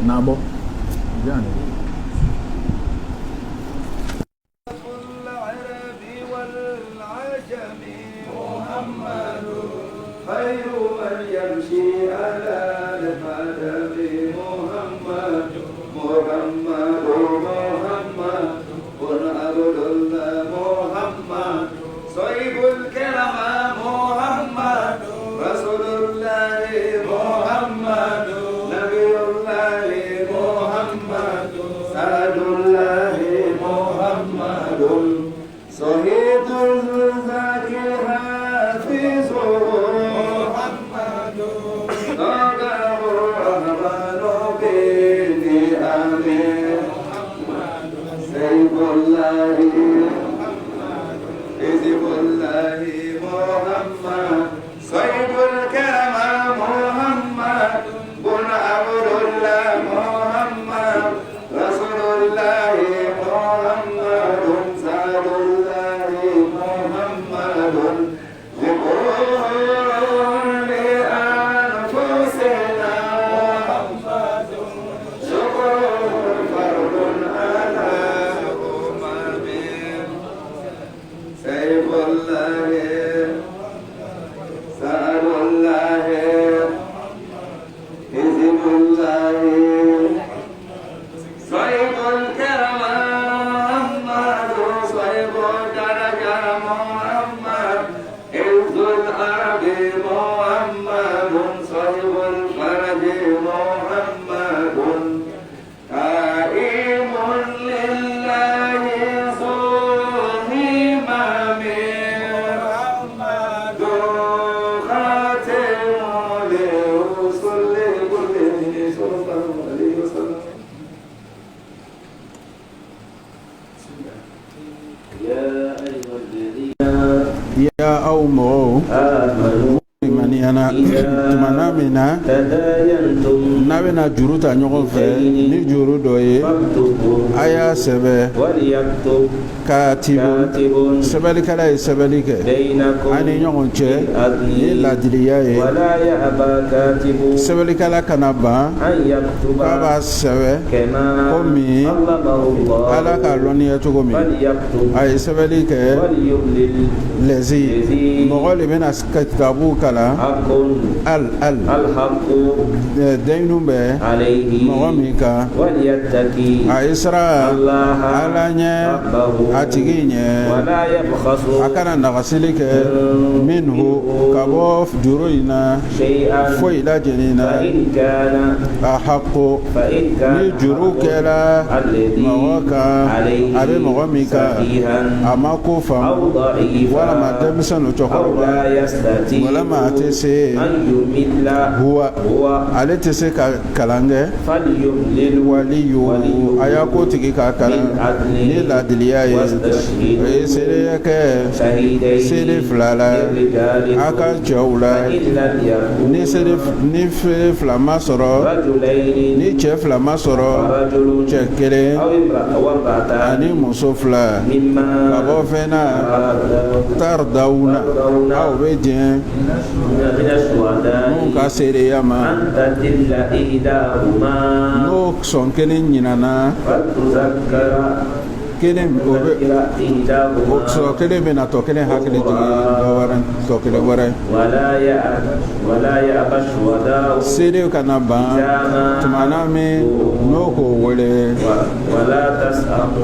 nabo yani خير من يمشي على القدم محمد محمد محمد بن عبد الله محمد صيب الكرم محمد رسول الله محمد نبي الله محمد سعد الله محمد صهيب الزكي حافظ n'a bɛna juru ta ɲɔgɔn fɛ ni juru dɔ ye a y'a sɛbɛ katibun sɛbɛlikɛla ye sɛbɛli kɛ an ni ɲɔgɔn cɛ ni ladiliya ye sɛbɛlikɛla kana ban k'a b'a sɛbɛ komi ala k'a lɔnniya cogo min a ye sɛbɛli kɛ lɛzi mɔgɔ de bɛna kitabu kalan dayinu bɛ mɔgɔ min kan a ye sira ala ɲɛ a tigi ɲɛ a kana nagasili kɛ minhu ka bɔ juru in na foyi lajɛlen na a hako ni juru kɛra mɔgɔ kan a bɛ mɔgɔ min kan a ma ko faamu walama denmisɛn cɛkɔrɔba walama a tɛ se huwa ale tɛ se ka kalan kɛ waliyu a y'a ko tigi ka kalan ni ladiliya ye o ye seereya kɛ seere fila la a ka cɛw la ni fila ma sɔrɔ ni cɛ fila ma sɔrɔ cɛ kelen ani muso fila ka bɔ fɛn na taridawuna aw bɛ diɲɛ n'u ka seereya ma n'o sɔn kelen ɲinana kelen o bɛ sɔrɔ kelen bɛ na tɔ kelen hakili jigin dɔ wɛrɛ tɔ kelen wɛrɛ seerew kana ban tumana min n'o k'o wele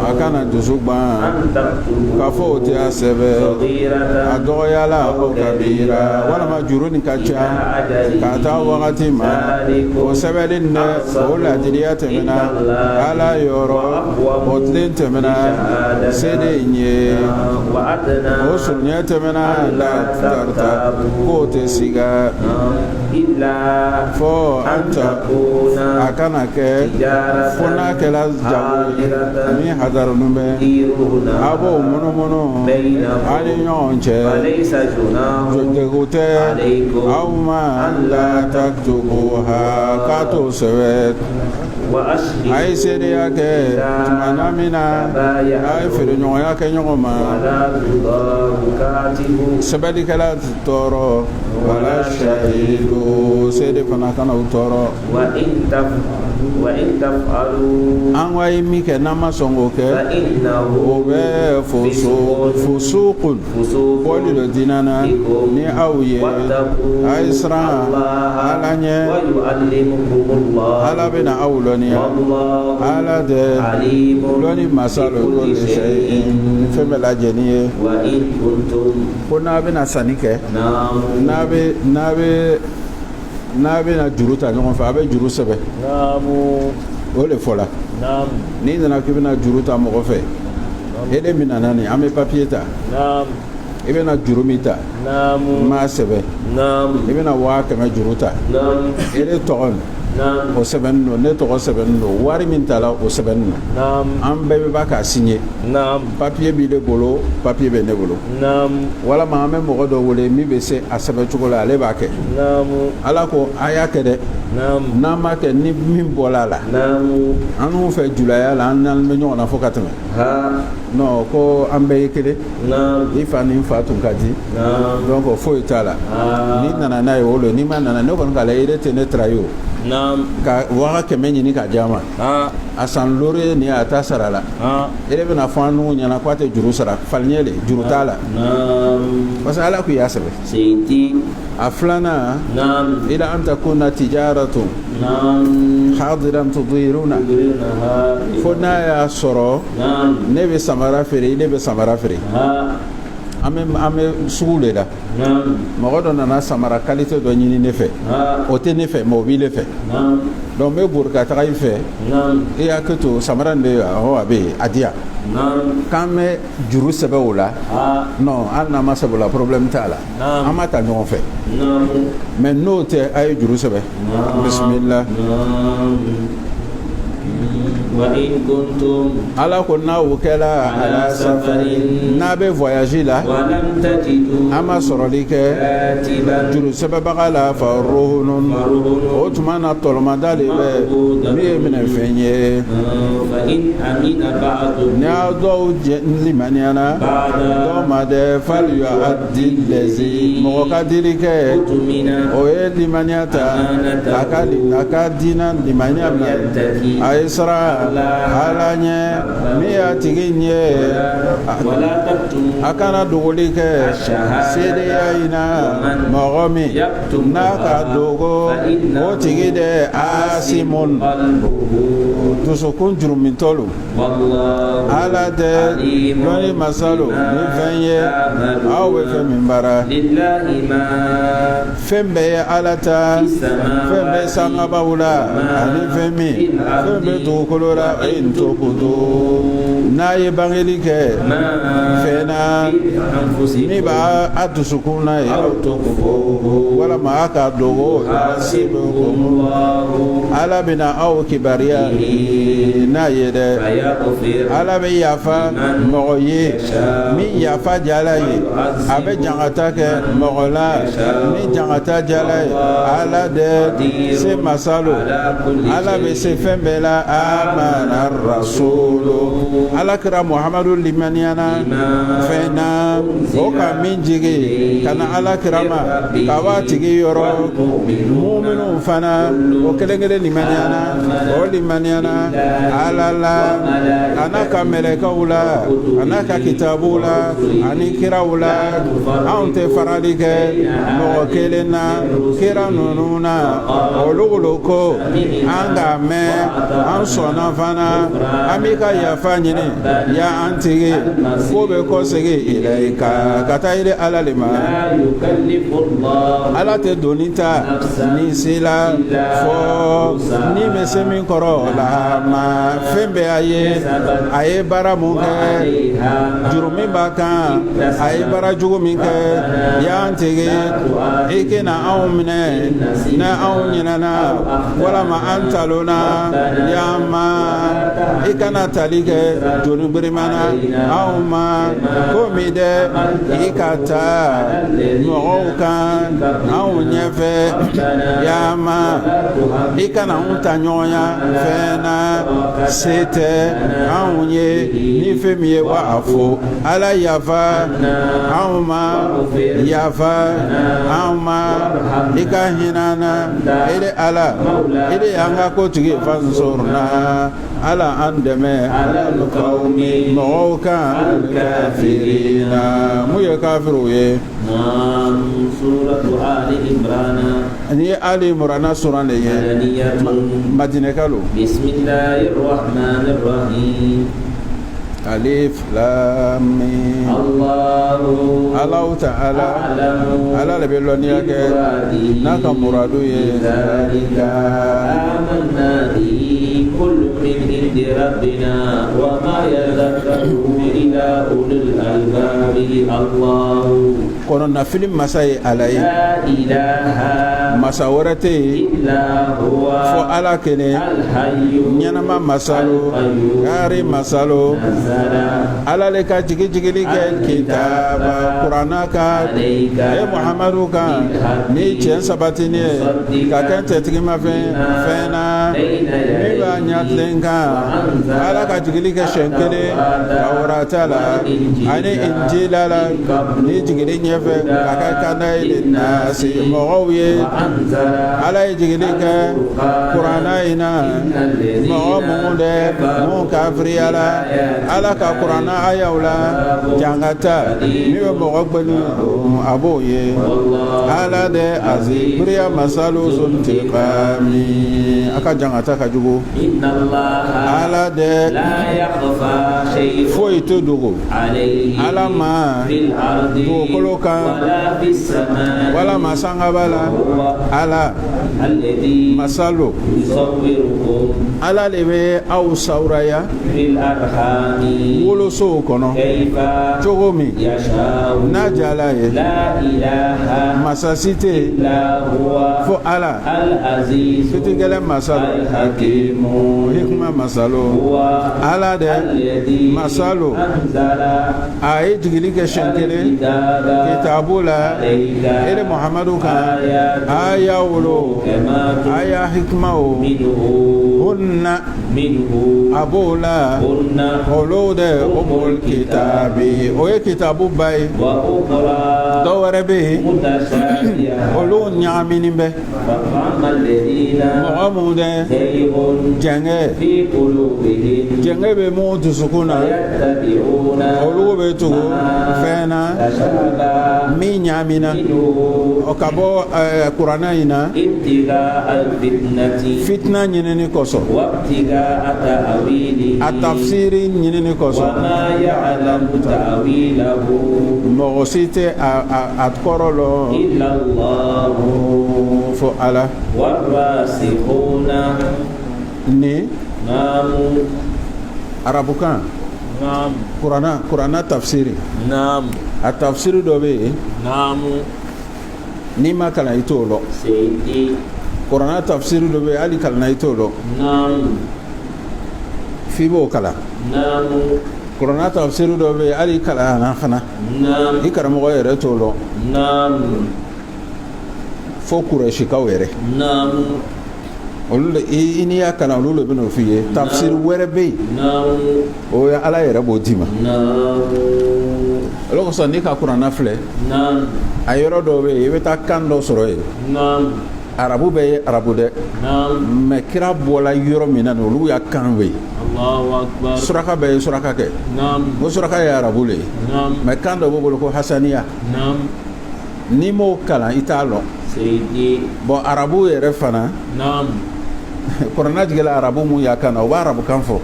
a kana dusu gban k'a fɔ o tɛ a sɛbɛ a dɔgɔyala o kabira walama juru nin ka ca k'a taa wagati ma o sɛbɛnni dɛ o ladiliya tɛmɛna ala yɔrɔ o tile tɛmɛna seede ye o surunya tɛmɛna la tarta k'o tɛ siga إلا fo أن anta تكون akana ke تجارة fona kela jago حاضرة ni hadarunu be تديرونها abo mono بينكم ani ɲɔgɔn cɛ فليس جناح jodeku tɛ عليكم aw ma أن la لا taktubuha k'a t'o sɛbɛ وأشهدوا a ye seedeya kɛ tumana min na a ye feereɲɔgɔnya kɛ ɲɔgɔn ma ولا تضار كاتب sɛbɛnnikɛla ti tɔɔrɔ wala shahidu seede fana kana u tɔɔrɔ وإن تفعلوا an ko a ye min kɛ n'an ma sɔn k'o kɛ فإنه o bɛ fusukun فسوق bɔli dɔ dinana ni aw ye واتقوا a ye siran ala ɲɛ ويعلمكم الله ala bɛna aw lɔnniya والله ala de عليم lɔnni masa lo بكل k'olu شيء fɛn bɛɛ lajɛlen ye وإن كنتم ko n'a bɛna sanni kɛ نعم n'a bɛna juru ta ɲɔgɔn fɛ a bɛ juru sɛbɛn o de fɔla n'i nana k'i bɛna juru ta mɔgɔ fɛ e de mina na nin an bɛ papiye ta i bɛna juru min ta m'a sɛbɛn i bɛna 100,000 juru ta e de tɔgɔ o sɛbɛnni don ne tɔgɔ sɛbɛnni don wari min tala o sɛbɛnni don an bɛɛ bɛ ba k'a signé papiye b'i de bolo papiye bɛ ne bolo walama an bɛ mɔgɔ dɔ wele min bɛ se a sɛbɛn cogo la ale b'a kɛ ala ko a y'a kɛ dɛ n'an m'a kɛ ni min bɔla a la an n'u fɛ julaya la an n'an bɛ ɲɔgɔn na fo ka tɛmɛ non ko an bɛɛ ye kelen i fa ni n fa tun ka di donc foyi t'a la n'i nana n'a ye o lo n'i ma nana ne kɔni k'a la yɛrɛ tɛ ne trahi o ka waga 100 ɲini ka diya ma a san lore ni a ta sara la e de bɛna fɔ an nugu ɲɛna k'a tɛ juru sara faliɲɛ le juru t'a la parce que ala k'u y'a sɛbɛn a filanan ila an takuna tijaratun hadiran tudiruna fo n'a y'a sɔrɔ ne bɛ samara feere ne bɛ samara feere an bɛ sugu de la mɔgɔ dɔ nana samara qualité dɔ ɲini ne fɛ o tɛ ne fɛ mais o b'i le fɛ donc n bɛ bori ka taga i fɛ i y'a kɛ to samara in de a bɛ yen a di yan k'an bɛ juru sɛbɛn o la non hali n'an ma sɛbɛn o la problème t'a la an ma ta ɲɔgɔn fɛ mais n'o tɛ a ye juru sɛbɛn bisimila. وإن كنتم ala ko n'a o kɛla ala safarin n'a bɛ voyage la ولم تجدوا an ma sɔrɔli kɛ كاتبا juru sɛbɛnbaga la fa ruhunun o tuma na tɔlɔmada de bɛ min ye minɛfɛn ye فإن أمن بعضكم ni a dɔw limaniyana dɔw ma dɛ fali adi lɛzi mɔgɔ ka dili kɛ اؤتمن o ye limaniya ta a ka diina limaniya minɛ a ye sara ala ɲɛ min y'a tigi ɲɛ ولا تكتموا a kana dogoli kɛ seedeya in na mɔgɔ min n'a ka dogo o tigi de asimun dusukun jurumintɔlu والله ala tɛ lɔnni masalu ni fɛn ye aw bɛ fɛn min baara لله ما fɛn bɛɛ ye ala ta fɛn bɛ sangabaw la ani fɛn min fɛn bɛ dugukolo la in to kutu n'a ye bangeli kɛ fɛn na min b'a a dusukun na ye aw to ko walama a ka dogo ala bɛna aw kibariya n'a ye dɛ ala bɛ yafa mɔgɔ ye min yafa jala ye a bɛ jangata kɛ mɔgɔ la min jangata jala ye ala de se masalo ala bɛ se fɛn bɛɛ la amana rasulu ala kira muhamadu limaniyana fɛn na o ka min jigi ka na ala kira ma ka b'a tigi yɔrɔ muminun fana o kelen kelen limaniyana o limaniyana ala la a n'a ka mɛlɛkɛw la a n'a ka kitabuw la ani kiraw la anw tɛ farali kɛ mɔgɔ kelen na kira ninnu na olu ko an k'a mɛn an sɔnna fana an b'i ka yafa ɲini ya an tigi ko bɛ kɔsegin ilayika ka taa yiri ala de ma ala tɛ doni ta ni se la fɔ ni bɛ se min kɔrɔ lahama fɛn bɛɛ a ye baara mun kɛ juru min b'a kan a ye baara jugu min kɛ y'an tigi i kɛna anw minɛ na anw ɲinɛna walama an talona y'an ma i kana tali kɛ joli birimana anw ma komi dɛ i ka taa mɔgɔw kan anw ɲɛfɛ y'an ma i kana anw ta ɲɔgɔnya fɛn na se tɛ anw ye ni fɛn min ye wa a fo ala yafa anw ma yafa anw ma i ka hinana ere ala ere y'an ka kotigi fansorna ala an dɛmɛ mɔgɔw kan kafirina mun ye kafiru ye suratu Ali Imran ni ye Ali Imran suran de ye Madinɛ kalo Bismillahirrahmanirrahim Alif Lam Mim Allahu ta'ala ala le bɛ lɔnniya kɛ n'a ka muradu ye amanna bihi kullu min indi rabbina wa ma yadhakkaru illa ulul albabi Allahu kɔnɔna fili masa ye ala ye la ilaha masa wɛrɛ tɛ yen illa huwa fo ala kelen ɲɛnama masalo kari masalo ala le ka jigijigili kɛ kitaba kurana ka e muhamadu kan ni tiɲɛ sabatini ye ka kɛ tɛtigimafɛn fɛn na min b'a ɲatilen kan ala ka jigili kɛ siɲɛ kelen tawurata la ani injila la ni jigili ɲɛfɛ ka kɛ kanda ye nasi mɔgɔw ye ala ye jigili kɛ kurana in na mɔgɔ minnu dɛ mun kafiriyala ala ka kuranna ayaw la jangata min bɛ mɔgɔ gbɛni a b'o ye ala de azi biriya masalu suntiqami a ka jangata ka jugu ala de foyi tɛ dogo ala ma dugukolo kan wala masangaba la ala masalu ala de bɛ aw sawuraya wolosow kɔnɔ cogo min n'a jala ye masasi tɛ fo ala fitigɛlɛ masalo hikima masalo ala de masalo a ye jigili kɛ siɲɛ kelen kitabu la ere muhamadu kan aya wolo aya hikima o hunna a b'o la olu de umul kitabi o ye kitabu ba ye dɔw wɛrɛ bɛ yen olu ɲagaminen bɛ mɔgɔ minnu dɛ jɛngɛ bɛ mun dusukun na olu bɛ tugu fɛn na min ɲagamina o ka bɔ kuranna in na fitina ɲinini kosɔn a tafsiri ɲinini kosɔn mɔgɔ si tɛ a kɔrɔ lɔ fo ala ni arabukan kuranna tafsiri a tafsiri dɔ bɛ yen n'i ma kalan i t'o lɔ kuranna tafsiri dɔ bɛ yen hali kalanna i t'o lɔ f'i b'o kalan kuranna tafsiri dɔ bɛ yen hali kalanna fana i karamɔgɔ yɛrɛ t'o lɔ fo kurɛsikaw yɛrɛ olu i n'i y'a kalan olu de bɛ n'o f'i ye tafsiri wɛrɛ bɛ yen o ye ala yɛrɛ b'o d'i ma o de kosɔn n'i ka kuranna filɛ a yɔrɔ dɔw bɛ yen i bɛ taa kan dɔ sɔrɔ yen arabu bɛ ye arabu dɛ mɛ kira bɔla yɔrɔ min na olu y'a kan bɛ yen suraka bɛ ye suraka kɛ o suraka ye arabu le ye mɛ kan dɔ b'o bolo ko hasaniya n'i m'o kalan i t'a lɔn bɔn arabu yɛrɛ fana Kurana jigila arabu mu ya kana o ba arabu kan fo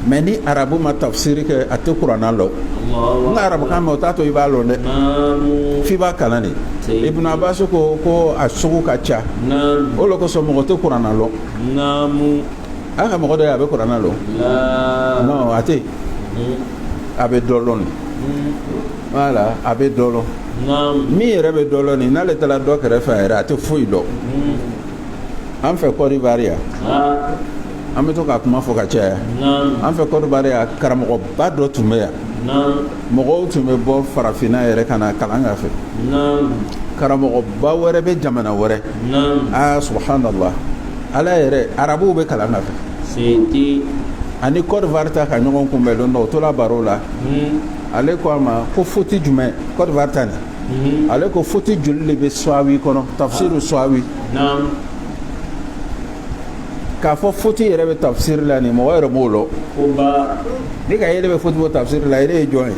mais ni arabu ma tafsiri ke ate Kurana lo nga arabu kan mo tato i ba lo ne fi ba kana ni Ibn Abbas ko asugu ka cha o lo ko so mo te Kurana lo aka mo do ya be Kurana lo non ate abe dolon voilà abe dolo mi yɛrɛ bɛ dolo ni n'ale taara dɔ kɛrɛfɛ yɛrɛ a tɛ foyi dɔn an fɛ Côte d'Ivoire yan an bɛ to ka kuma fɔ ka caya an fɛ Côte d'Ivoire yan karamɔgɔba dɔ tun bɛ yan mɔgɔw tun bɛ bɔ farafinna yɛrɛ ka na kalan k'a fɛ karamɔgɔba wɛrɛ bɛ jamana wɛrɛ subhanallah ala yɛrɛ arabuw bɛ kalan k'a fɛ ani Côte d'Ivoire ta ka ɲɔgɔn kunbɛn don dɔ o tora baro la ale ko a ma ko foti jumɛn Côte d'Ivoire ta ni ale ko foti joli de bɛ Swawi kɔnɔ tafsiru Swawi k'a fɔ foti yɛrɛ bɛ tafsiri la nin mɔgɔ yɛrɛ b'o lɔ ni ka yɛlɛ bɛ foti bɔ tafsiri la yɛrɛ ye jɔn ye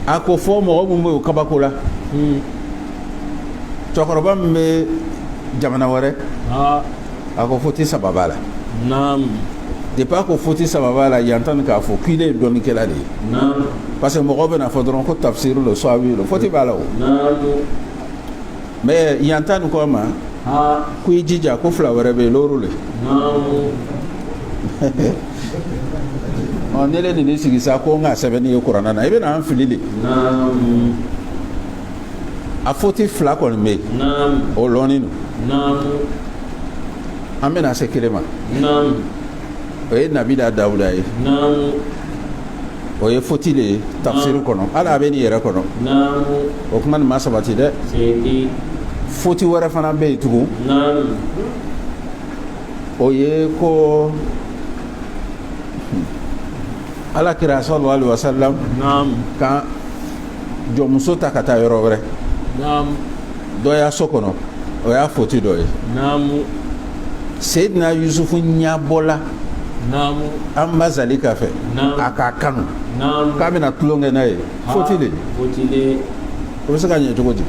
a ko fɔ mɔgɔ min bɛ o kabako la cɛkɔrɔba min bɛ jamana wɛrɛ a ko foti saba b'a la depuis a ko foti saba b'a la yan tan k'a fɔ k'ile ye dɔnnikɛla de ye parce que mɔgɔ bɛna fɔ dɔrɔn ko tafsiri lo Swawi lo foti b'a la o mais yan tan ko ma ko i jija ko fila wɛrɛ bɛ yen lóru le ne le nin sigi sa ko n ka sɛbɛnni ye kuranna na i bɛna an fili de a foti fila kɔni bɛ yen o lɔnni don an bɛna se kelen ma o ye Nabila Dawuda ye o ye foti le ye tafsiri kɔnɔ hali a bɛ nin yɛrɛ kɔnɔ o kuma nin ma sabati dɛ foti wɛrɛ fana bɛ yen tugun o ye ko Alakira sallallahu alaihi wasallam ka jɔnmuso ta ka taa yɔrɔ wɛrɛ dɔ y'a so kɔnɔ o y'a foti dɔ ye Seydina Yusufu ɲabɔla an ba Zalika fɛ a k'a kanu k'a bɛna tulonkɛ n'a ye foti de o bɛ se ka ɲɛ cogo di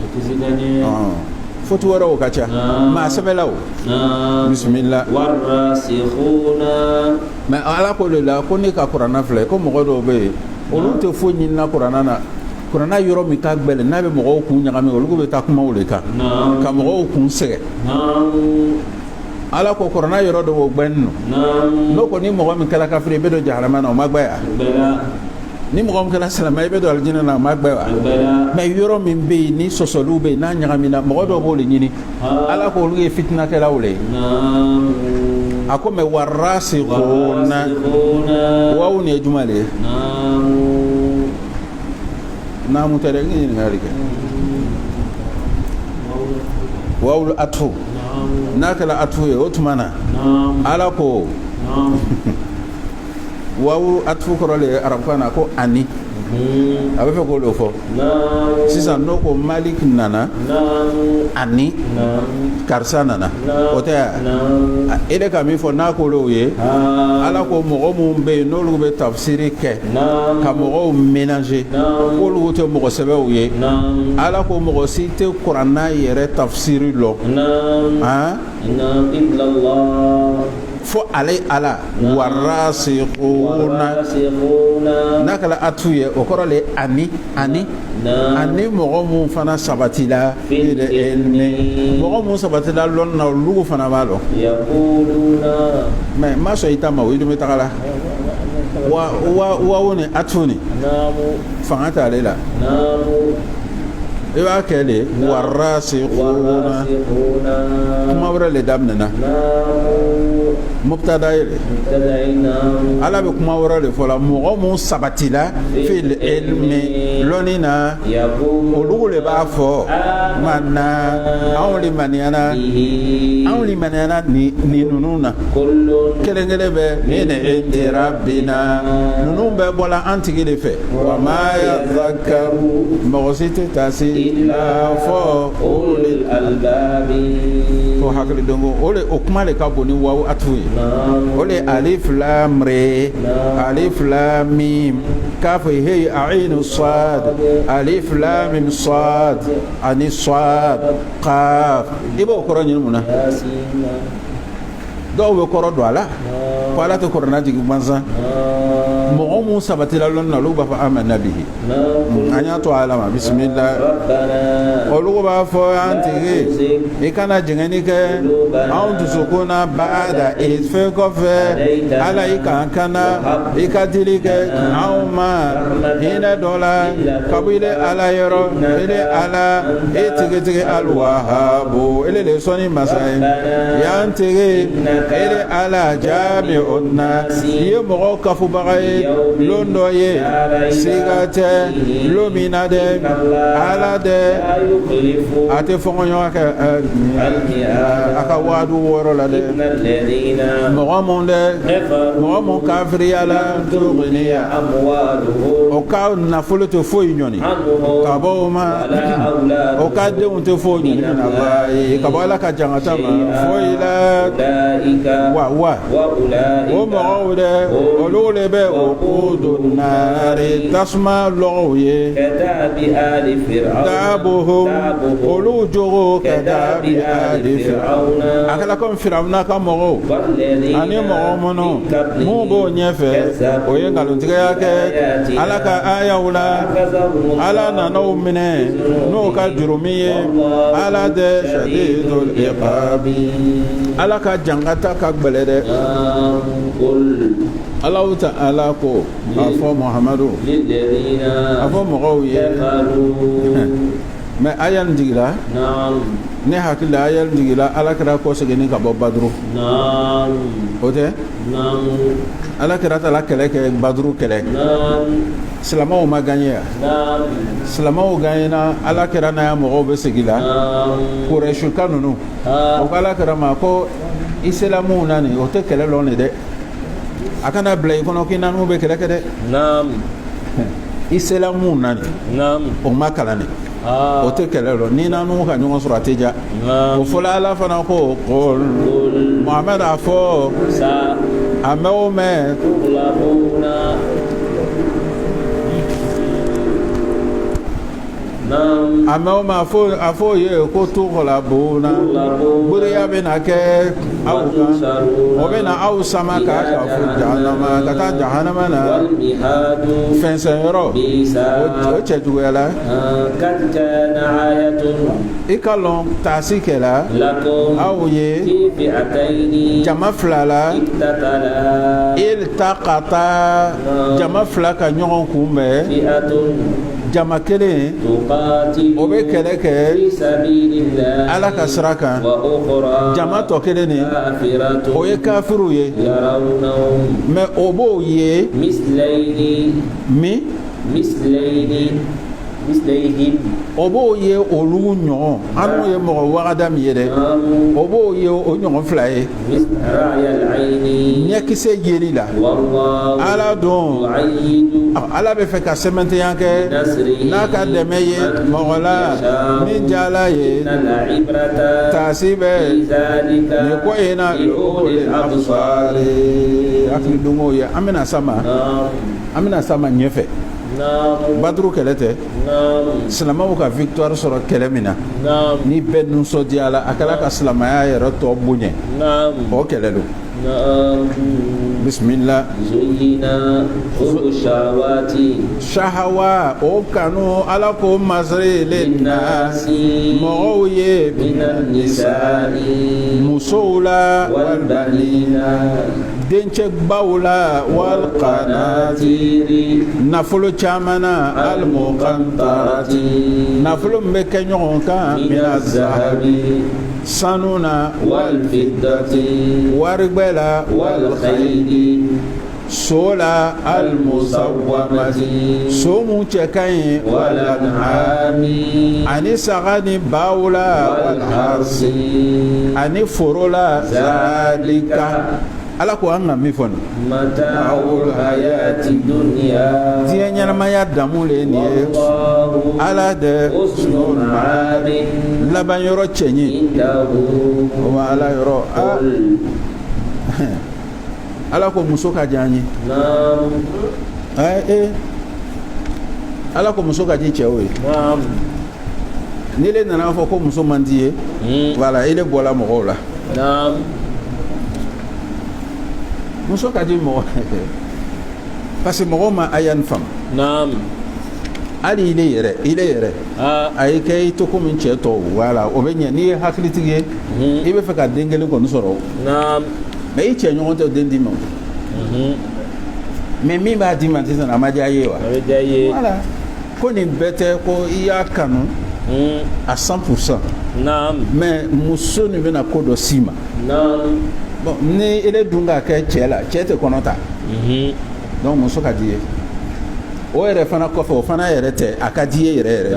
foti wɛrɛ o ka ca maa sɛbɛla o bisimila mais ala ko le la ko ne ka kuranna filɛ ko mɔgɔ dɔw bɛ yen olu tɛ foyi ɲinina kuranna na kuranna yɔrɔ min ka gbɛlɛn n'a bɛ mɔgɔw kun ɲagami olu bɛ taa kumaw de kan ka mɔgɔw kun sɛgɛn ala ko kuranna yɔrɔ dɔw o gbɛnnen don n'o ko ni mɔgɔ min kɛra kafiri i bɛ don jahanama na o ma gbɛ ya ni mɔgɔ min kɛra silamɛ i bɛ don alijinɛ na o ma gbɛ wa mais yɔrɔ min bɛ yen ni sɔsɔliw bɛ yen n'a ɲagamina mɔgɔ dɔw b'o de ɲini ala ko olu ye fitinakɛlaw le ye a ko mais warasikhuna wawu nin ye juma le ye naamu tɛ dɛ n ye ɲininkali kɛ wawu atu n'a kɛra atu ye o tuma na ala ko wawu atu kɔrɔ le ye arabukan na ko ani a bɛ fɛ k'o de fɔ sisan n'o ko Malik nana ani karisa nana o tɛ ya e de ka min fɔ n'a ko l'o ye ala ko mɔgɔ minnu bɛ yen n'olu bɛ tafsiri kɛ ka mɔgɔw mélanger k'olu tɛ mɔgɔ sɛbɛw ye ala ko mɔgɔ si tɛ kuranna yɛrɛ tafsiri lɔ fo ale ala warasikhuna n'a kɛra atu ye o kɔrɔ le ani mɔgɔ mun fana sabatila mɔgɔ mun sabatila lɔnni na olu fana b'a dɔn mais n ma sɔn i ta ma o i dun bɛ taga la wawu ni atu ni fanga t'ale la i b'a kɛ de warasikhuna kuma wɛrɛ le daminɛna mubtada ye ala bɛ kuma wɛrɛ de fɔ la mɔgɔ mun sabatila fil ilmi lɔnni na olu de b'a fɔ manna anw limaniyana ni ninnu na kelen kelen bɛ min indi rabbina ninnu bɛɛ bɔla an tigi de fɛ wa ma yazakkaru mɔgɔ si tɛ taa se illa fɔ ulul albabi fo hakili dongo o kuma de ka bon ni wawu atu ye o le alif lam re alif lam mim kaf he ain sad alif lam mim sad ani sad qaf ibo koro ni muna dɔw bɛ kɔrɔ don a la ko ala tɛ kɔrɔna jigin gansan mɔgɔ mun sabatila lɔnni na olu b'a fɔ amana bihi an y'a to ala ma bisimila olu b'a fɔ an tigi i kana jɛngɛni kɛ anw dusukun na baada fɛn kɔfɛ ala i kan kana i ka dili kɛ anw ma hinɛ dɔ la kabini ala yɔrɔ ele ala e tigitigi alwahabu ele de sɔnni masa ye yan tigi ele ala jaabi o na i ye mɔgɔ kafubaga ye lon dɔ ye siga tɛ lon min na dɛ ala dɛ a tɛ fɔɲɔgɔn kɛ a ka waadu wɔɔrɔ la dɛ mɔgɔ mun dɛ mɔgɔ mun kafiriya la tuguniya o ka nafolo tɛ foyi ɲɔni ka bɔ o ma o ka denw tɛ foyi ɲɔni min na ka bɔ ala ka jangata ma foyi la wa o mɔgɔw dɛ olu de bɛ o ko don naare tasuma lɔgɔw ye daabohom olu jogo ka daabi ali firawuna a kɛla komi firawuna ka mɔgɔw ani mɔgɔ minnu mun b'o ɲɛfɛ o ye nkalontigɛya kɛ ala ka ayaw la ala nanaw minɛ n'o ka jurumi ye ala de shadidul iqabi ala ka jangata ka gbɛlɛ dɛ Allah ta'ala ko a fɔ Muhammadu a fɔ mɔgɔw ye mais aya nin jigila ne hakili aya nin jigila ala kɛra kɔ seginni ka bɔ baduru o tɛ ala kɛra ta la kɛlɛ kɛ baduru kɛlɛ silamɛw ma gagné silamɛw gagné na ala kɛra n'a ya mɔgɔw bɛ segin la Quraysh ka ninnu o ko ala kɛra ma ko isilamuw na nin o tɛ kɛlɛ lɔn de dɛ a kana bila i kɔnɔ k'i nanu bɛ kɛlɛ kɛ dɛ isilamuw na nin o ma kalan de o tɛ kɛlɛ lɔ ni nanu ka ɲɔgɔn sɔrɔ a tɛ ja o fɔla ala fana ko Muhamɛd a fɔ a mɛn o mɛn a mɛn o ma a fɔ ye ko tughlabuna buriya bɛ na kɛ aw kan o bɛ na aw sama k'a ka fɔ jahanama ka taa jahanama na fɛnsɛnyɔrɔ o cɛ juguya la i ka lɔn taasi kɛla aw ye jama fila la iltaqata jama fila ka ɲɔgɔn kunbɛn jama kelen o bɛ kɛlɛ kɛ ala ka sira kan jama tɔ kelen ni o ye kafiru ye mais o b'o ye o b'o ye olu ɲɔgɔn an n'o ye mɔgɔ wagada min ye dɛ o b'o ye o ɲɔgɔn fila ye ɲɛkisɛ yeli la ala don ala bɛ fɛ ka sɛmɛntɛya kɛ n'a ka dɛmɛ ye mɔgɔ la min jala ye taasi bɛ nin ko in na hakili donko ye an bɛna sama ɲɛfɛ baduru kɛlɛ tɛ silamɛw ka victoire sɔrɔ kɛlɛ min na ni bɛɛ nisɔndiyala a kɛla ka silamɛya yɛrɛ tɔ boɲɛ o kɛlɛ don bismillah shahawa o kanu ala ko masiri linnasi mɔgɔw ye minan nisa'i musow la walbanina dencɛbaw la walqanatiri nafolo caman na almuqantarati nafolo min bɛ kɛ ɲɔgɔn kan mina zahabi sanu na walfiddati waribɛ la walkhayli so la almusawwamati so mun cɛ ka ɲi walan'ami ani saga ni baw la walharsi ani foro la zalika ala ko an ka min fɔ nin mata'ul hayati dunya diɲɛ ɲɛnamaya damu le nin ye ala de husnul ma'abin laban yɔrɔ cɛɲi o ma ala yɔrɔ ala ko muso ka diya an ye ala ko muso ka di cɛw ye ni le nana fɔ ko muso man di ye voilà ile bɔla mɔgɔw la muso ka di mɔgɔ parce que mɔgɔ ma aya ni faamu naam hali ile yɛrɛ a ye kɛ i to komi cɛ tɔw voilà o bɛ ɲɛ n'i ye hakilitigi ye i bɛ fɛ ka den kelen kɔni sɔrɔ naam mais i cɛ ɲɔgɔn tɛ den d'i ma mais min b'a d'i ma sisan a ma diya i ye wa a bɛ diya i ye voilà ko nin bɛɛ tɛ ko i y'a kanu à 100%. naam mais muso nin bɛna ko dɔ s'i ma naam bon ni ele dun ka kɛ cɛ la cɛ tɛ kɔnɔ ta donc muso ka di ye o yɛrɛ fana kɔfɛ o fana yɛrɛ tɛ a ka di ye yɛrɛ yɛrɛ de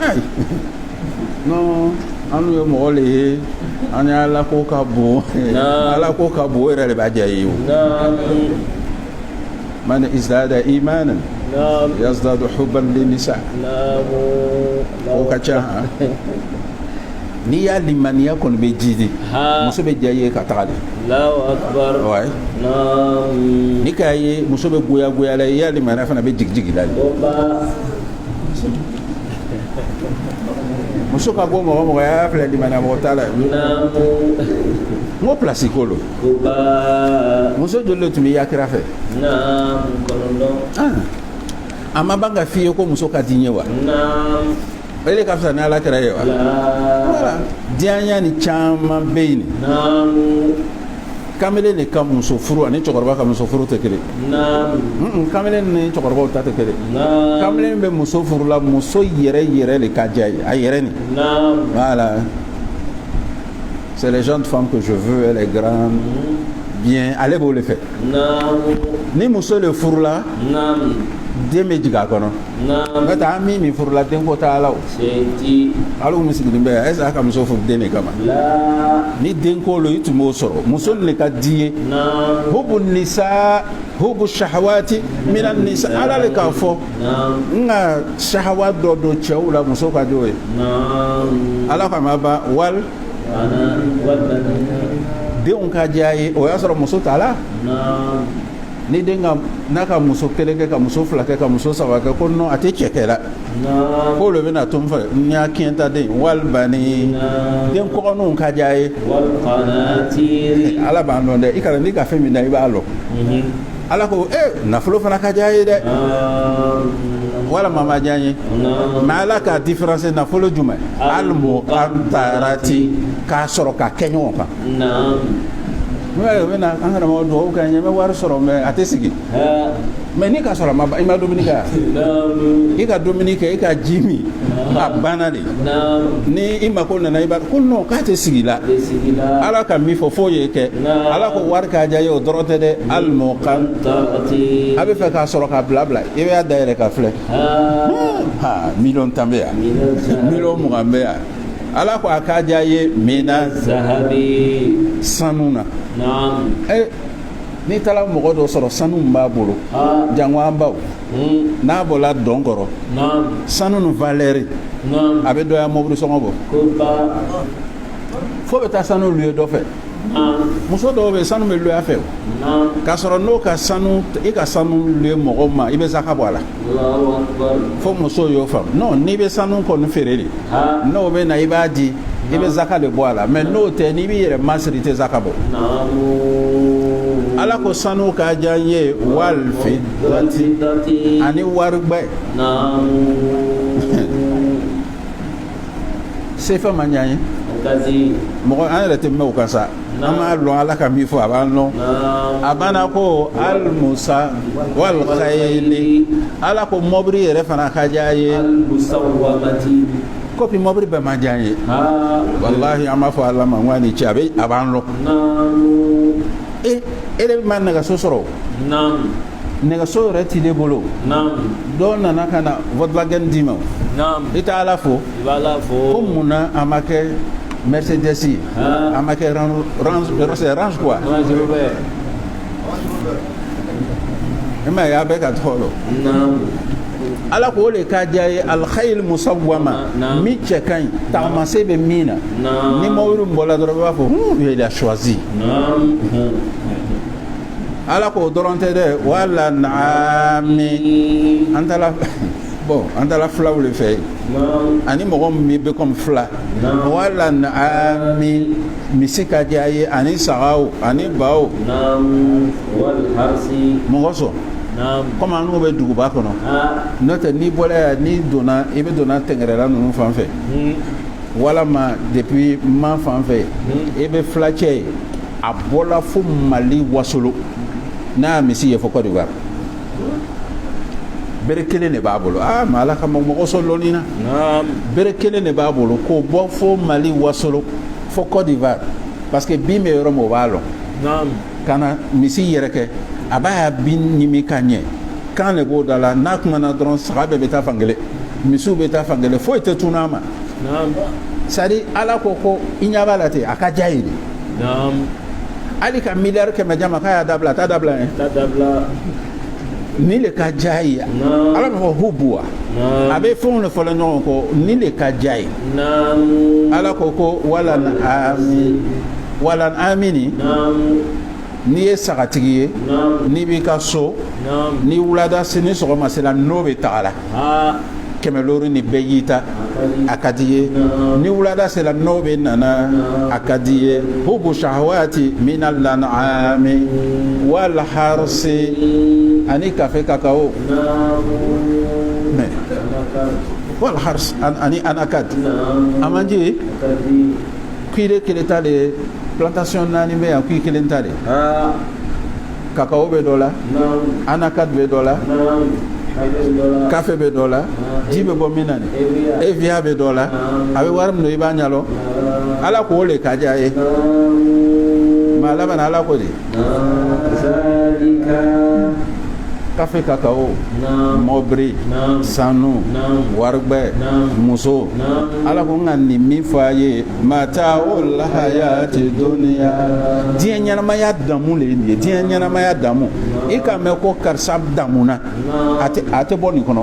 ayi non an ye mɔgɔ le ye an ye ala ko ka bon ala ko ka bon o yɛrɛ de b'a diya ye o man izdada imanan yazdadu hubban linnisa o ka ca n'i y'a limaniya kɔni bɛ jidi muso bɛ diya ye ka taga de Allahu akbar ouais ni k'a ye muso bɛ goya la i y'a limaniya fana bɛ jigi la de muso ka bɔ mɔgɔ y'a filɛ limaniya mɔgɔ t'a la n ko place ko lo muso joli de tun bɛ yakira fɛ a ma ban ka f'i ye ko muso ka di n ye wa ele ka fisa ni ala kɛra ye wa voilà diɲanya ni caman bɛ yen kamalen de ka muso furu ani cɛkɔrɔba ka muso furu tɛ kelen kamalen ni cɛkɔrɔbaw ta tɛ kelen kamalen bɛ muso furu la muso yɛrɛ de ka diya ye a yɛrɛ ni voilà c'est les jeunes femmes que je veux elle est grande bien ale b'o le fɛ ni muso le furu la den bɛ jigin a kɔnɔ n'o tɛ an min furula den ko t'a la o hali mun sigilen bɛ yan est-ce que a ka muso furu den de kama ni den ko lo i tun b'o sɔrɔ muso de ka di ye hubu nisa hubu shahawati mina nisa ala le k'a fɔ n ka shahawa dɔ don cɛw la muso ka di o ye ala ka ma ban wal denw ka diya ye o y'a sɔrɔ muso t'a la ni den ka n'a ka muso kelen kɛ ka muso fila kɛ ka muso saba kɛ ko non a tɛ cɛ kɛ la ko le bɛna to n fɛ n y'a kɛnta den walima ni den kɔgɔninw ka diya ye ala b'an dɔn dɛ i kana n'i ka fɛn min na i b'a lɔ ala ko nafolo fana ka diya ye dɛ walima ma diya ye mais ala ka différence nafolo jumɛn al-muqantarati k'a sɔrɔ ka kɛ ɲɔgɔn kan n'o ye bɛ na an karamɔgɔ dugawu kɛ n ye n bɛ wari sɔrɔ mais a tɛ sigi mais ni ka sɔrɔ i ma dumuni kɛ i ka dumuni kɛ i ka ji min a banna de ni i mako nana i b'a ko non k'a tɛ sigi la ala ka min fɔ f'o ye kɛ ala ko wari k'a diya ye o dɔrɔn tɛ dɛ al-muqantarati a bɛ fɛ k'a sɔrɔ k'a bila i bɛ da yɛrɛ ka filɛ miliyɔn tan bɛ yan miliyɔn 20 bɛ yan ala ko a k'a diya ye mina zahabi sanu na n'i taara mɔgɔ dɔ sɔrɔ sanu min b'a bolo jango an baw n'a bɔra dɔn kɔrɔ sanu ni valeur a bɛ dɔ ya mobili sɔngɔ bɔ fo bɛ taa sanu luye dɔ fɛ muso dɔw bɛ sanu bɛ luya fɛ k'a sɔrɔ n'o ka sanu i ka sanu luye mɔgɔ ma i bɛ zaka bɔ a la fo muso y'o faamu non n'i bɛ sanu kɔni feere de n'o bɛ na i b'a di i bɛ zaka de bɔ a la mais n'o tɛ n'i b'i yɛrɛ masiri i tɛ zaka bɔ ala ko sanu ka diya n ye wal fiddati ani waribɛ sefa man diya n ye mɔgɔ an yɛrɛ tɛ mɛn o kan sa an b'a lɔn ala ka min fɔ a b'an lɔn a banna ko al-musa wal khayli ala ko mɔbili yɛrɛ fana ka diya ye kopi mɔbili bɛɛ man diya n ye walahi an b'a fɔ ala ma n ko a ni ce a b'an lɔn e de ma nɛgɛso sɔrɔ nɛgɛso yɛrɛ t'i de bolo dɔw nana ka na Volkswagen d'i ma i tɛ ala fo ko munna a ma kɛ Mercedes a ma kɛ Range quoi i ma ye a bɛɛ ka tɔgɔ lɔ ala ko o de ka diya ye al-khayl musawwama min cɛ ka ɲi tagamase bɛ min na ni mɔbili bɔra dɔrɔn i b'a fɔ il a choisi ala ko dɔrɔn tɛ dɛ wala naami an taara bon anda la fla le fait ani mo mi be comme fla wala ami misika jaye ani sarao ani bao wal harsi mo so comme anu be dugu ba kono note ni bola ni dona e be dona tengere la no fan fe wala ma depuis ma fan fe e be fla che a bola fu mali wasolo na misi ye foko de bere kele ne b'a bolo mala ka mɔgɔ sɔrɔ lɔnina bere kele ne b'a bolo k'o bɔ fo Mali wasolo fo Côte d'Ivoire parce que bin bɛ yɔrɔ min o b'a lɔn kana misi yɛrɛ kɛ a b'a ya bin ɲimi ka ɲɛ kan de b'o da la n'a kumana dɔrɔn saga bɛɛ bɛ taa fankelen misiw bɛ taa fankelen foyi tɛ tunun a ma c'est à dire Ala ko i ɲɛ b'a la ten a ka diya ye de hali ka miliyari 100 jama k'a y'a dabila a t'a dabila ni le ka diya ye Ala b'a fɔ hubuwa a bɛ fɛnw de fɔlɔ ɲɔgɔn kɔ ni le ka diya ye Ala ko walan amini n'i ye sagatigi ye n'i b'i ka so ni wulada sini sɔgɔma sera n'o bɛ taga la 100 ni bɛɛ y'i ta a ka di ye ni wulada sera n'o bɛ nana a ka di ye hubu shahawati minal lan'ami wal harsi ani kafe kakao wal hars ani anakat amanji kuire keleta de plantation nani be ya kuire kelenta de kakao be dola anakat be dola café be dola jibe bo minani evia be dola abe waram no iba nyalo ala ko le kaja e mala bana ala ko de café cacao mobri sanu wargbe muso ala ko ngani mi faye mata ul hayati dunya diɲɛ ɲɛnamaya damu le ye diɲɛ ɲɛnamaya damu i ka mɛn ko karisa damuna a tɛ bɔ nin kɔnɔ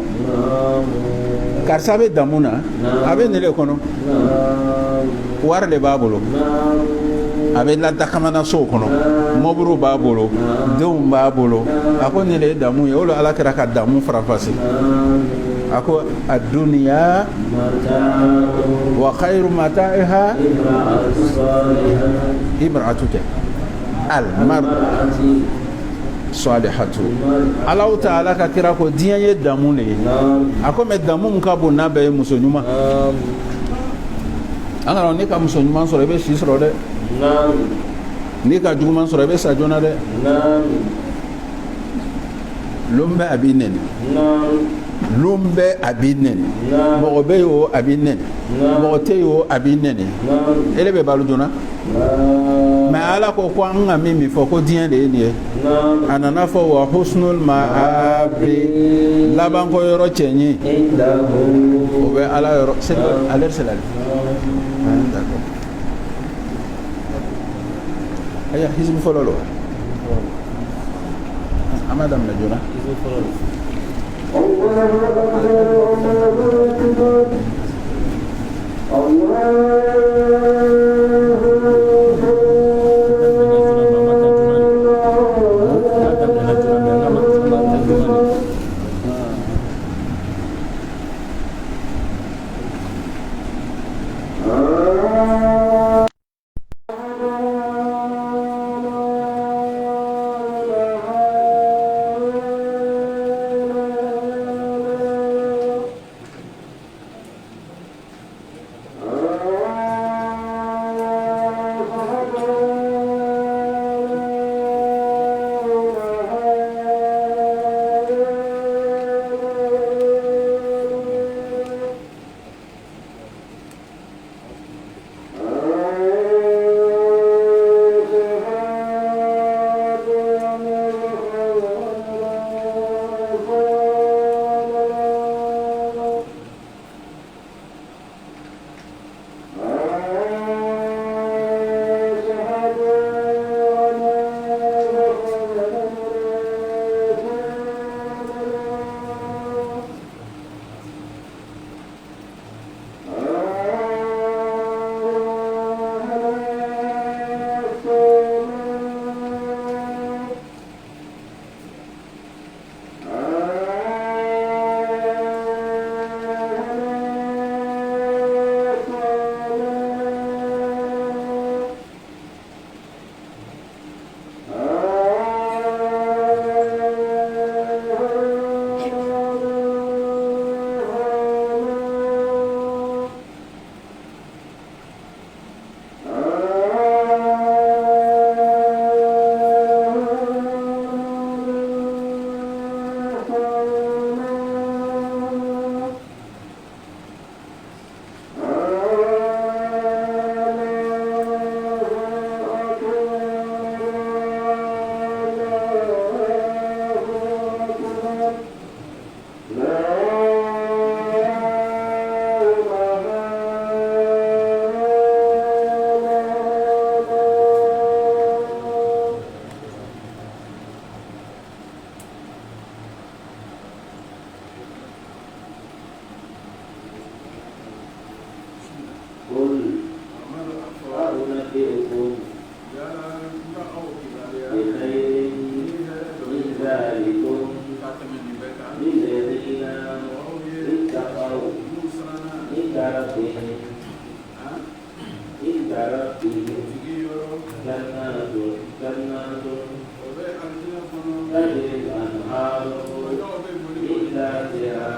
karisa bɛ damu na a bɛ nin de kɔnɔ wari de b'a bolo a bɛ ladakamana sow kɔnɔ mɔburu b'a bolo denw b'a bolo a ko nin de ye damu ye o la ala kɛra ka damu farafasi a ko a duniya wa khayru mata'iha imra'atu al mar'atu salihatu Allahu ta'ala ka kira ko diɲɛ ye damu de ye a ko mɛ damu min ka bon n'a bɛɛ ye muso ɲuman an kana ne ka muso ɲuman sɔrɔ i bɛ si sɔrɔ dɛ n'i ka juguman sɔrɔ i bɛ sa joona dɛ lon bɛ a b'i nɛni lon bɛ a b'i nɛni mɔgɔ bɛ yen o a b'i nɛni mɔgɔ tɛ yen o a b'i nɛni ele bɛ balo joona mɛ ala ko an ka min fɔ ko diɲɛ de ye nin ye a nana fɔ wa husnul ma'abi labanko yɔrɔ cɛ ɲɛ o bɛ ala yɔrɔ ale sera d'accord aya hizbu fɔlɔ lo an b'a daminɛ joona ينبئكم بخير من ذلكم للذين اتقوا عند ربهم جنات تجري الأنهار من تحتها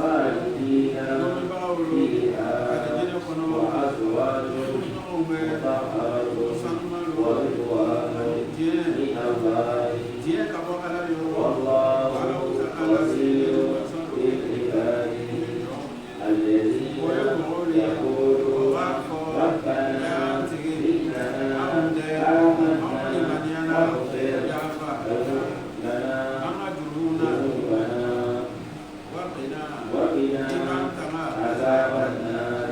خالدين فيها وأزواج مطهرة ورضوان من الله والله بصير بالعباد الذين يقولون ربنا إننا آمنا فاغفر لنا ذنوبنا وقنا عذاب النار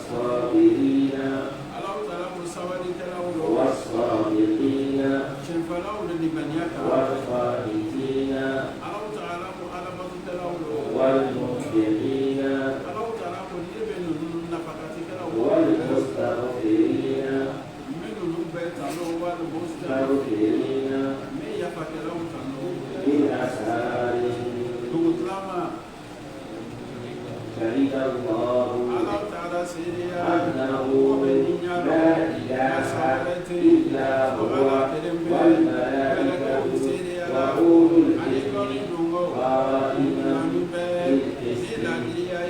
الصابرين والصادقين والخالدين والمنفقين والمستغفرين بالأسحار شهد الله أنه لا إله إلا هو والملائكة وأولو العلم قائما بالقسط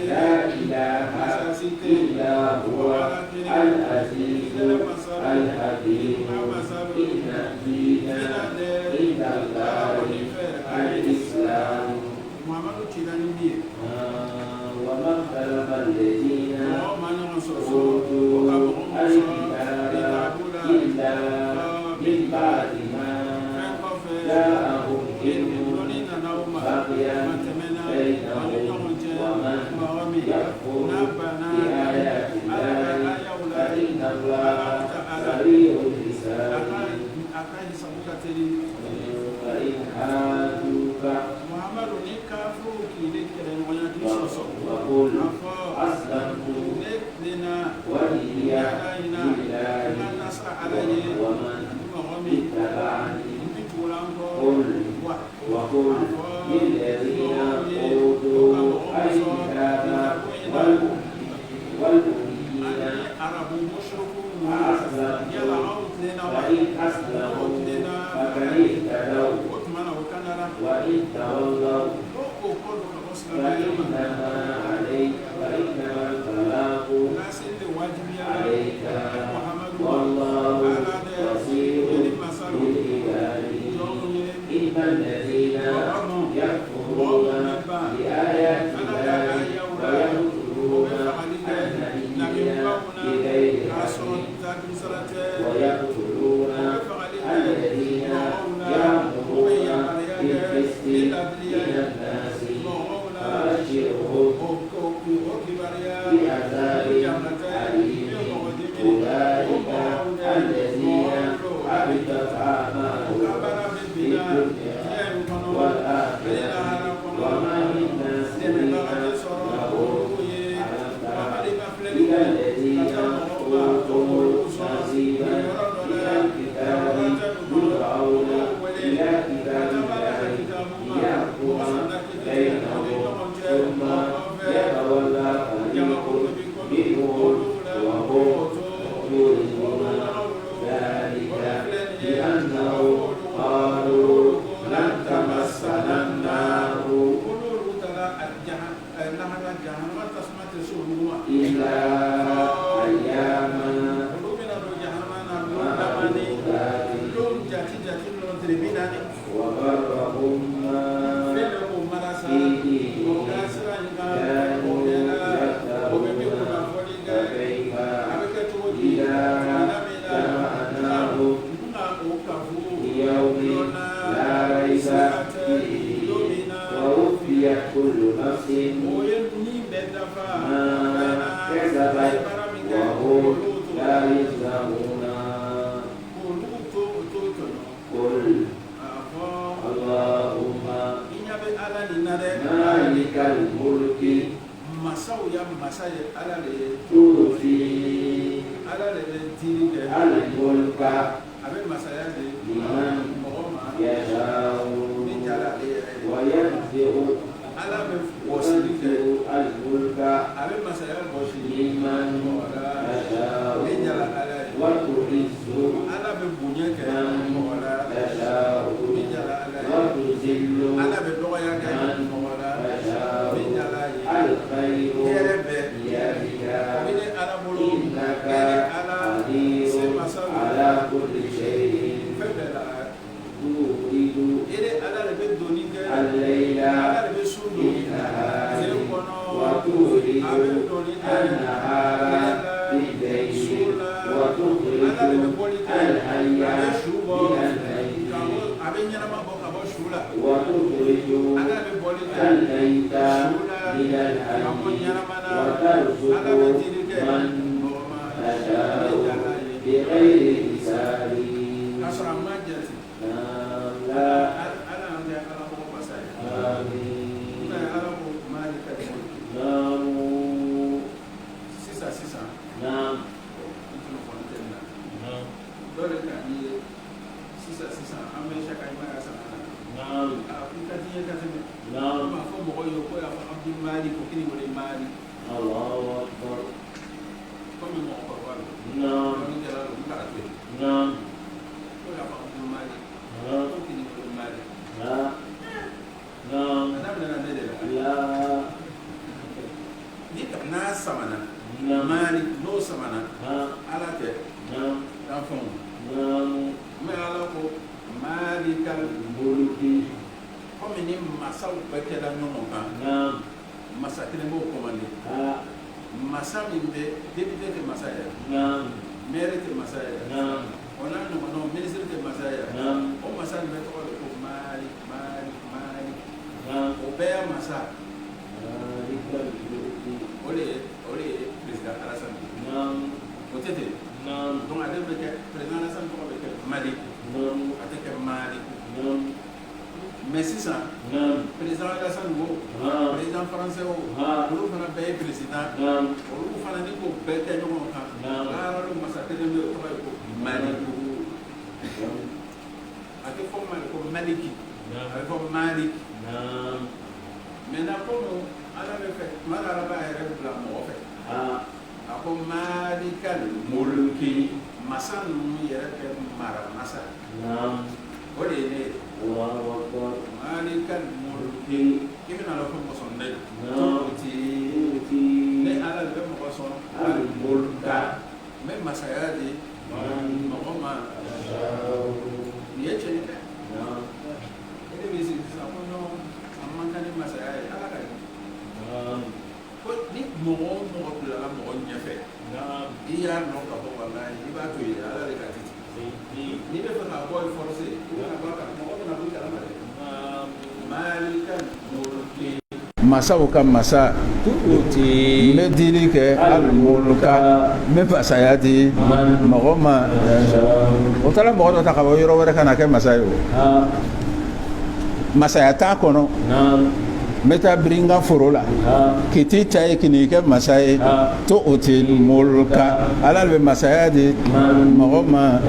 لا إله إلا هو العزيز الحكيم إن الدين عند الله الإسلام وما اختلف الذين أوتوا الكتاب إلا من بعد ما جاءهم علم بغيا بينهم ومن يكفر بآيات الله فإن الله سريع الحساب فإن حاجوك وقل أسلمت وجهي لله ومن اتبعني وقل للذين أوتوا الكتاب والأميين فإن أسلموا فقد اهتدوا وإن تولوا فإنما البلاغ عليك والله بصير بالعباد إن الذين يكفرون بآيات الله ويقتلون النبيين بغير حق ويقتلون الذين يأمرون بالقسط من الناس فبشرهم abe masaya de liman mɔgɔ ma yasha'u min jara ale yɛrɛ ye wa yanzi'u ala bɛ wɔsili kɛ al-mulka a bɛ masaya wɔsi liman mɔgɔ la yasha'u min jara ala ye wa tu'izzu ala bɛ bonya kɛ mɔgɔ la yasha'u min jara ala wa ye tuzillu ala bɛ dɔgɔya kɛ mɔgɔ la yasha'u min jara ye al-khayru hɛrɛ bɛ biyadika min ni ala bolo innaka ala se qadirun masa ala kulli shay'in fɛn bɛɛ la turidu ala de bɛ doni kɛ al-layla ala de bɛ su don bin-nahari tile kɔnɔ wa turidu a bɛ doni kɛ an-nahara bil-layli wa tukhriju ala de bɛ bɔli kɛ al-hayya a bɛ su bɔ min-al-mayyit ka bɔ a bɛ ɲɛnama bɔ ka bɔ su la wa tukhriju ala bɛ bɔli kɛ al-mayyita su la min-al-hayy ka bɔ ɲɛnama na wa ala tarzuqu bɛ dili kɛ man mɔgɔ ma tasha'u min jara ye bighayri hisabi k'a sɔrɔ a ma jate la ala y'an kɛ ala mɔgɔ masa ye amin mɛ ala ko maa de ka di namu sisan nam n tun fɔ n tɛ na nam dɔ de ka di ye sisan an bɛ saka i ma ya san na nam i ka di ye ka tɛmɛ nam ma fɔ mɔgɔ ye ko y'a fɔ abdul mali ko kini wele mali Allahu akbar komi mɔgɔkɔrɔba don nam dɔɔni kɛra don n k'a to yen nam ko y'a fɔ abdul mali nam ko kini wele mali la nam a daminɛna ne de la la ni n'a samana nam mali n'o samana ha ala tɛ nam dan fɛnw nam mɛ ala ko mali ka mulki komi ni masaw bɛɛ kɛra ɲɔgɔn kan nam masa kelen b'o commandé ha masa min bɛ député tɛ masa ye nam maire tɛ masa ye nam o n'a ɲɔgɔnnaw ministre tɛ masa ye nam o masa nin bɛ tɔgɔ de ko mali nam o bɛɛ y'a masa malikal mulki o de ye président Alassane nam o tɛ ten nam donc ale bɛ kɛ président Alassane tɔgɔ bɛ kɛ Mali nam a tɛ kɛ Mali nam mais sisan nam président Alassane o ha président français o ha olu fana bɛɛ ye président nam olu fana ni k'o bɛɛ kɛ ɲɔgɔn kan baara masa kelen bɛ yen o tɔgɔ ye ko Mali a tɛ fɔ Mali ko Maliki a bɛ fɔ Mali nam maintenant comme ala bɛ fɛ tuma dɔ ala b'a yɛrɛ bila mɔgɔ fɛ ha a ko Malikal mulki masa ninnu yɛrɛ kɛ mara masa nam o de ye ne ye Allahu akbar Malikal mulki i bɛna dɔn ko mɔgɔ sɔn ne mulki ne ala de bɛ mɔgɔ sɔn al mulka n bɛ masaya di mɔgɔ ma nin ye tiɲɛ dɛ nam e de bɛ sigi sisan ko non a man kan ni masaya ye ala ka ɲi nam ko ni mɔgɔ o mɔgɔ bilala mɔgɔ ɲɛfɛ nam i y'a dɔn ka bɔ walayi i b'a to yen ala de ka titi n'i bɛ fɛ k'a bɔ ye forcé i bɛna bɔ a kan mɔgɔ bɛna bɔ i kalama dɛ Malikal mulki masaw ka masa tu'ti n bɛ dili kɛ al-mulka n bɛ masaya di mɔgɔ ma o taara mɔgɔ dɔ ta ka bɔ yɔrɔ wɛrɛ ka na kɛ masa ye o ha masaya t'a kɔnɔ nam n bɛ taa biri n ka foro la ha k'i t'i ta ye k'i n'i kɛ masa ye tu'ti al-mulka ala de bɛ masaya di mɔgɔ ma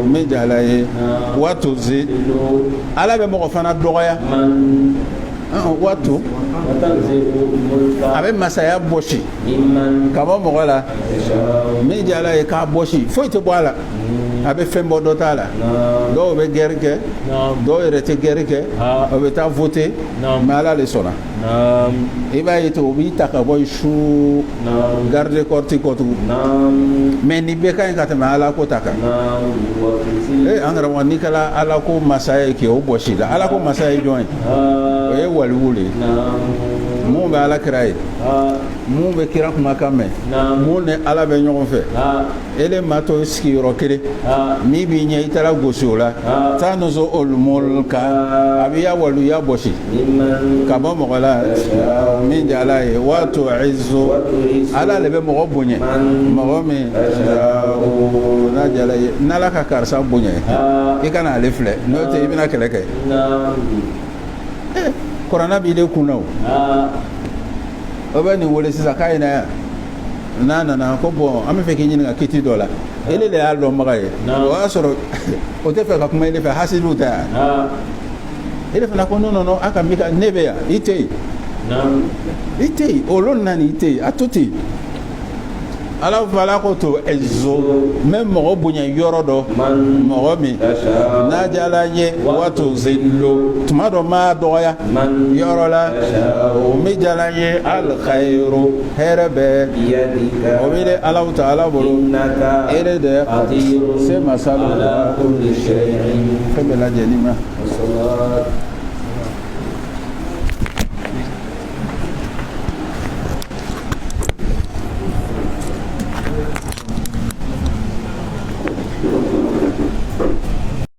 min jala ye wa tuzi ala bɛ mɔgɔ fana dɔgɔya man watu wa tanzi'u mulka a bɛ masaya bɔsi mimman ka bɔ mɔgɔ la tasha'u min jala ye k'a bɔsi foyi tɛ bɔ a la a bɛ fɛn bɔ dɔ t'a la nam dɔw bɛ gɛri kɛ nam dɔw yɛrɛ tɛ gɛri kɛ o bɛ taa voter mais ala de sɔnna nam i b'a ye ten o b'i ta ka bɔ yen su nam garde corps ti kɔ tugun nam mais nin bɛɛ ka ɲi ka tɛmɛ ala ko ta kan nam wa tuzi an karamɔgɔ n'i kɛra ala ko masa ye k'i o bɔsi la ala ko masa ye jɔn ye o ye waliwu de ye nam mun bɛ ala kira ye mun bɛ kira kumakan mɛn mun ni ala bɛ ɲɔgɔn fɛ ele ma to sigiyɔrɔ kelen min b'i ɲɛ i taara gosi o la tanuzu ulmulka a b'i ya waliya bɔsi ka bɔ mɔgɔ la min jɛ ala ye wa tu'izzu ala de bɛ mɔgɔ bonya mɔgɔ min n'a jala ye n'ala ka karisa bonya i kana ale filɛ n'o tɛ i bɛna kɛlɛ kɛ kuranna b'i de kun na o bɛ nin wele sisan k'a ye na yan nana ko bon an bɛ fɛ k'i ɲininka kiti dɔ la ele de y'a dɔnbaga ye o y'a sɔrɔ o tɛ fɛ ka kuma ele fɛ hasidiw tɛ yan ele fana ko non a ka mi ka ne bɛ yan i tɛ yen i tɛ yen olu nana i tɛ yen a to ten ala fala ko to ezo mɛ mɔgɔ bonya yɔrɔ dɔ mɔgɔ min n'a jala n ye wato zillo tuma dɔ m'a dɔgɔya yɔrɔ la o min jala n ye alkhairu hɛrɛ bɛɛ o bɛ de ala ta'ala bolo ere de se masalo fɛn bɛɛ lajɛlen ma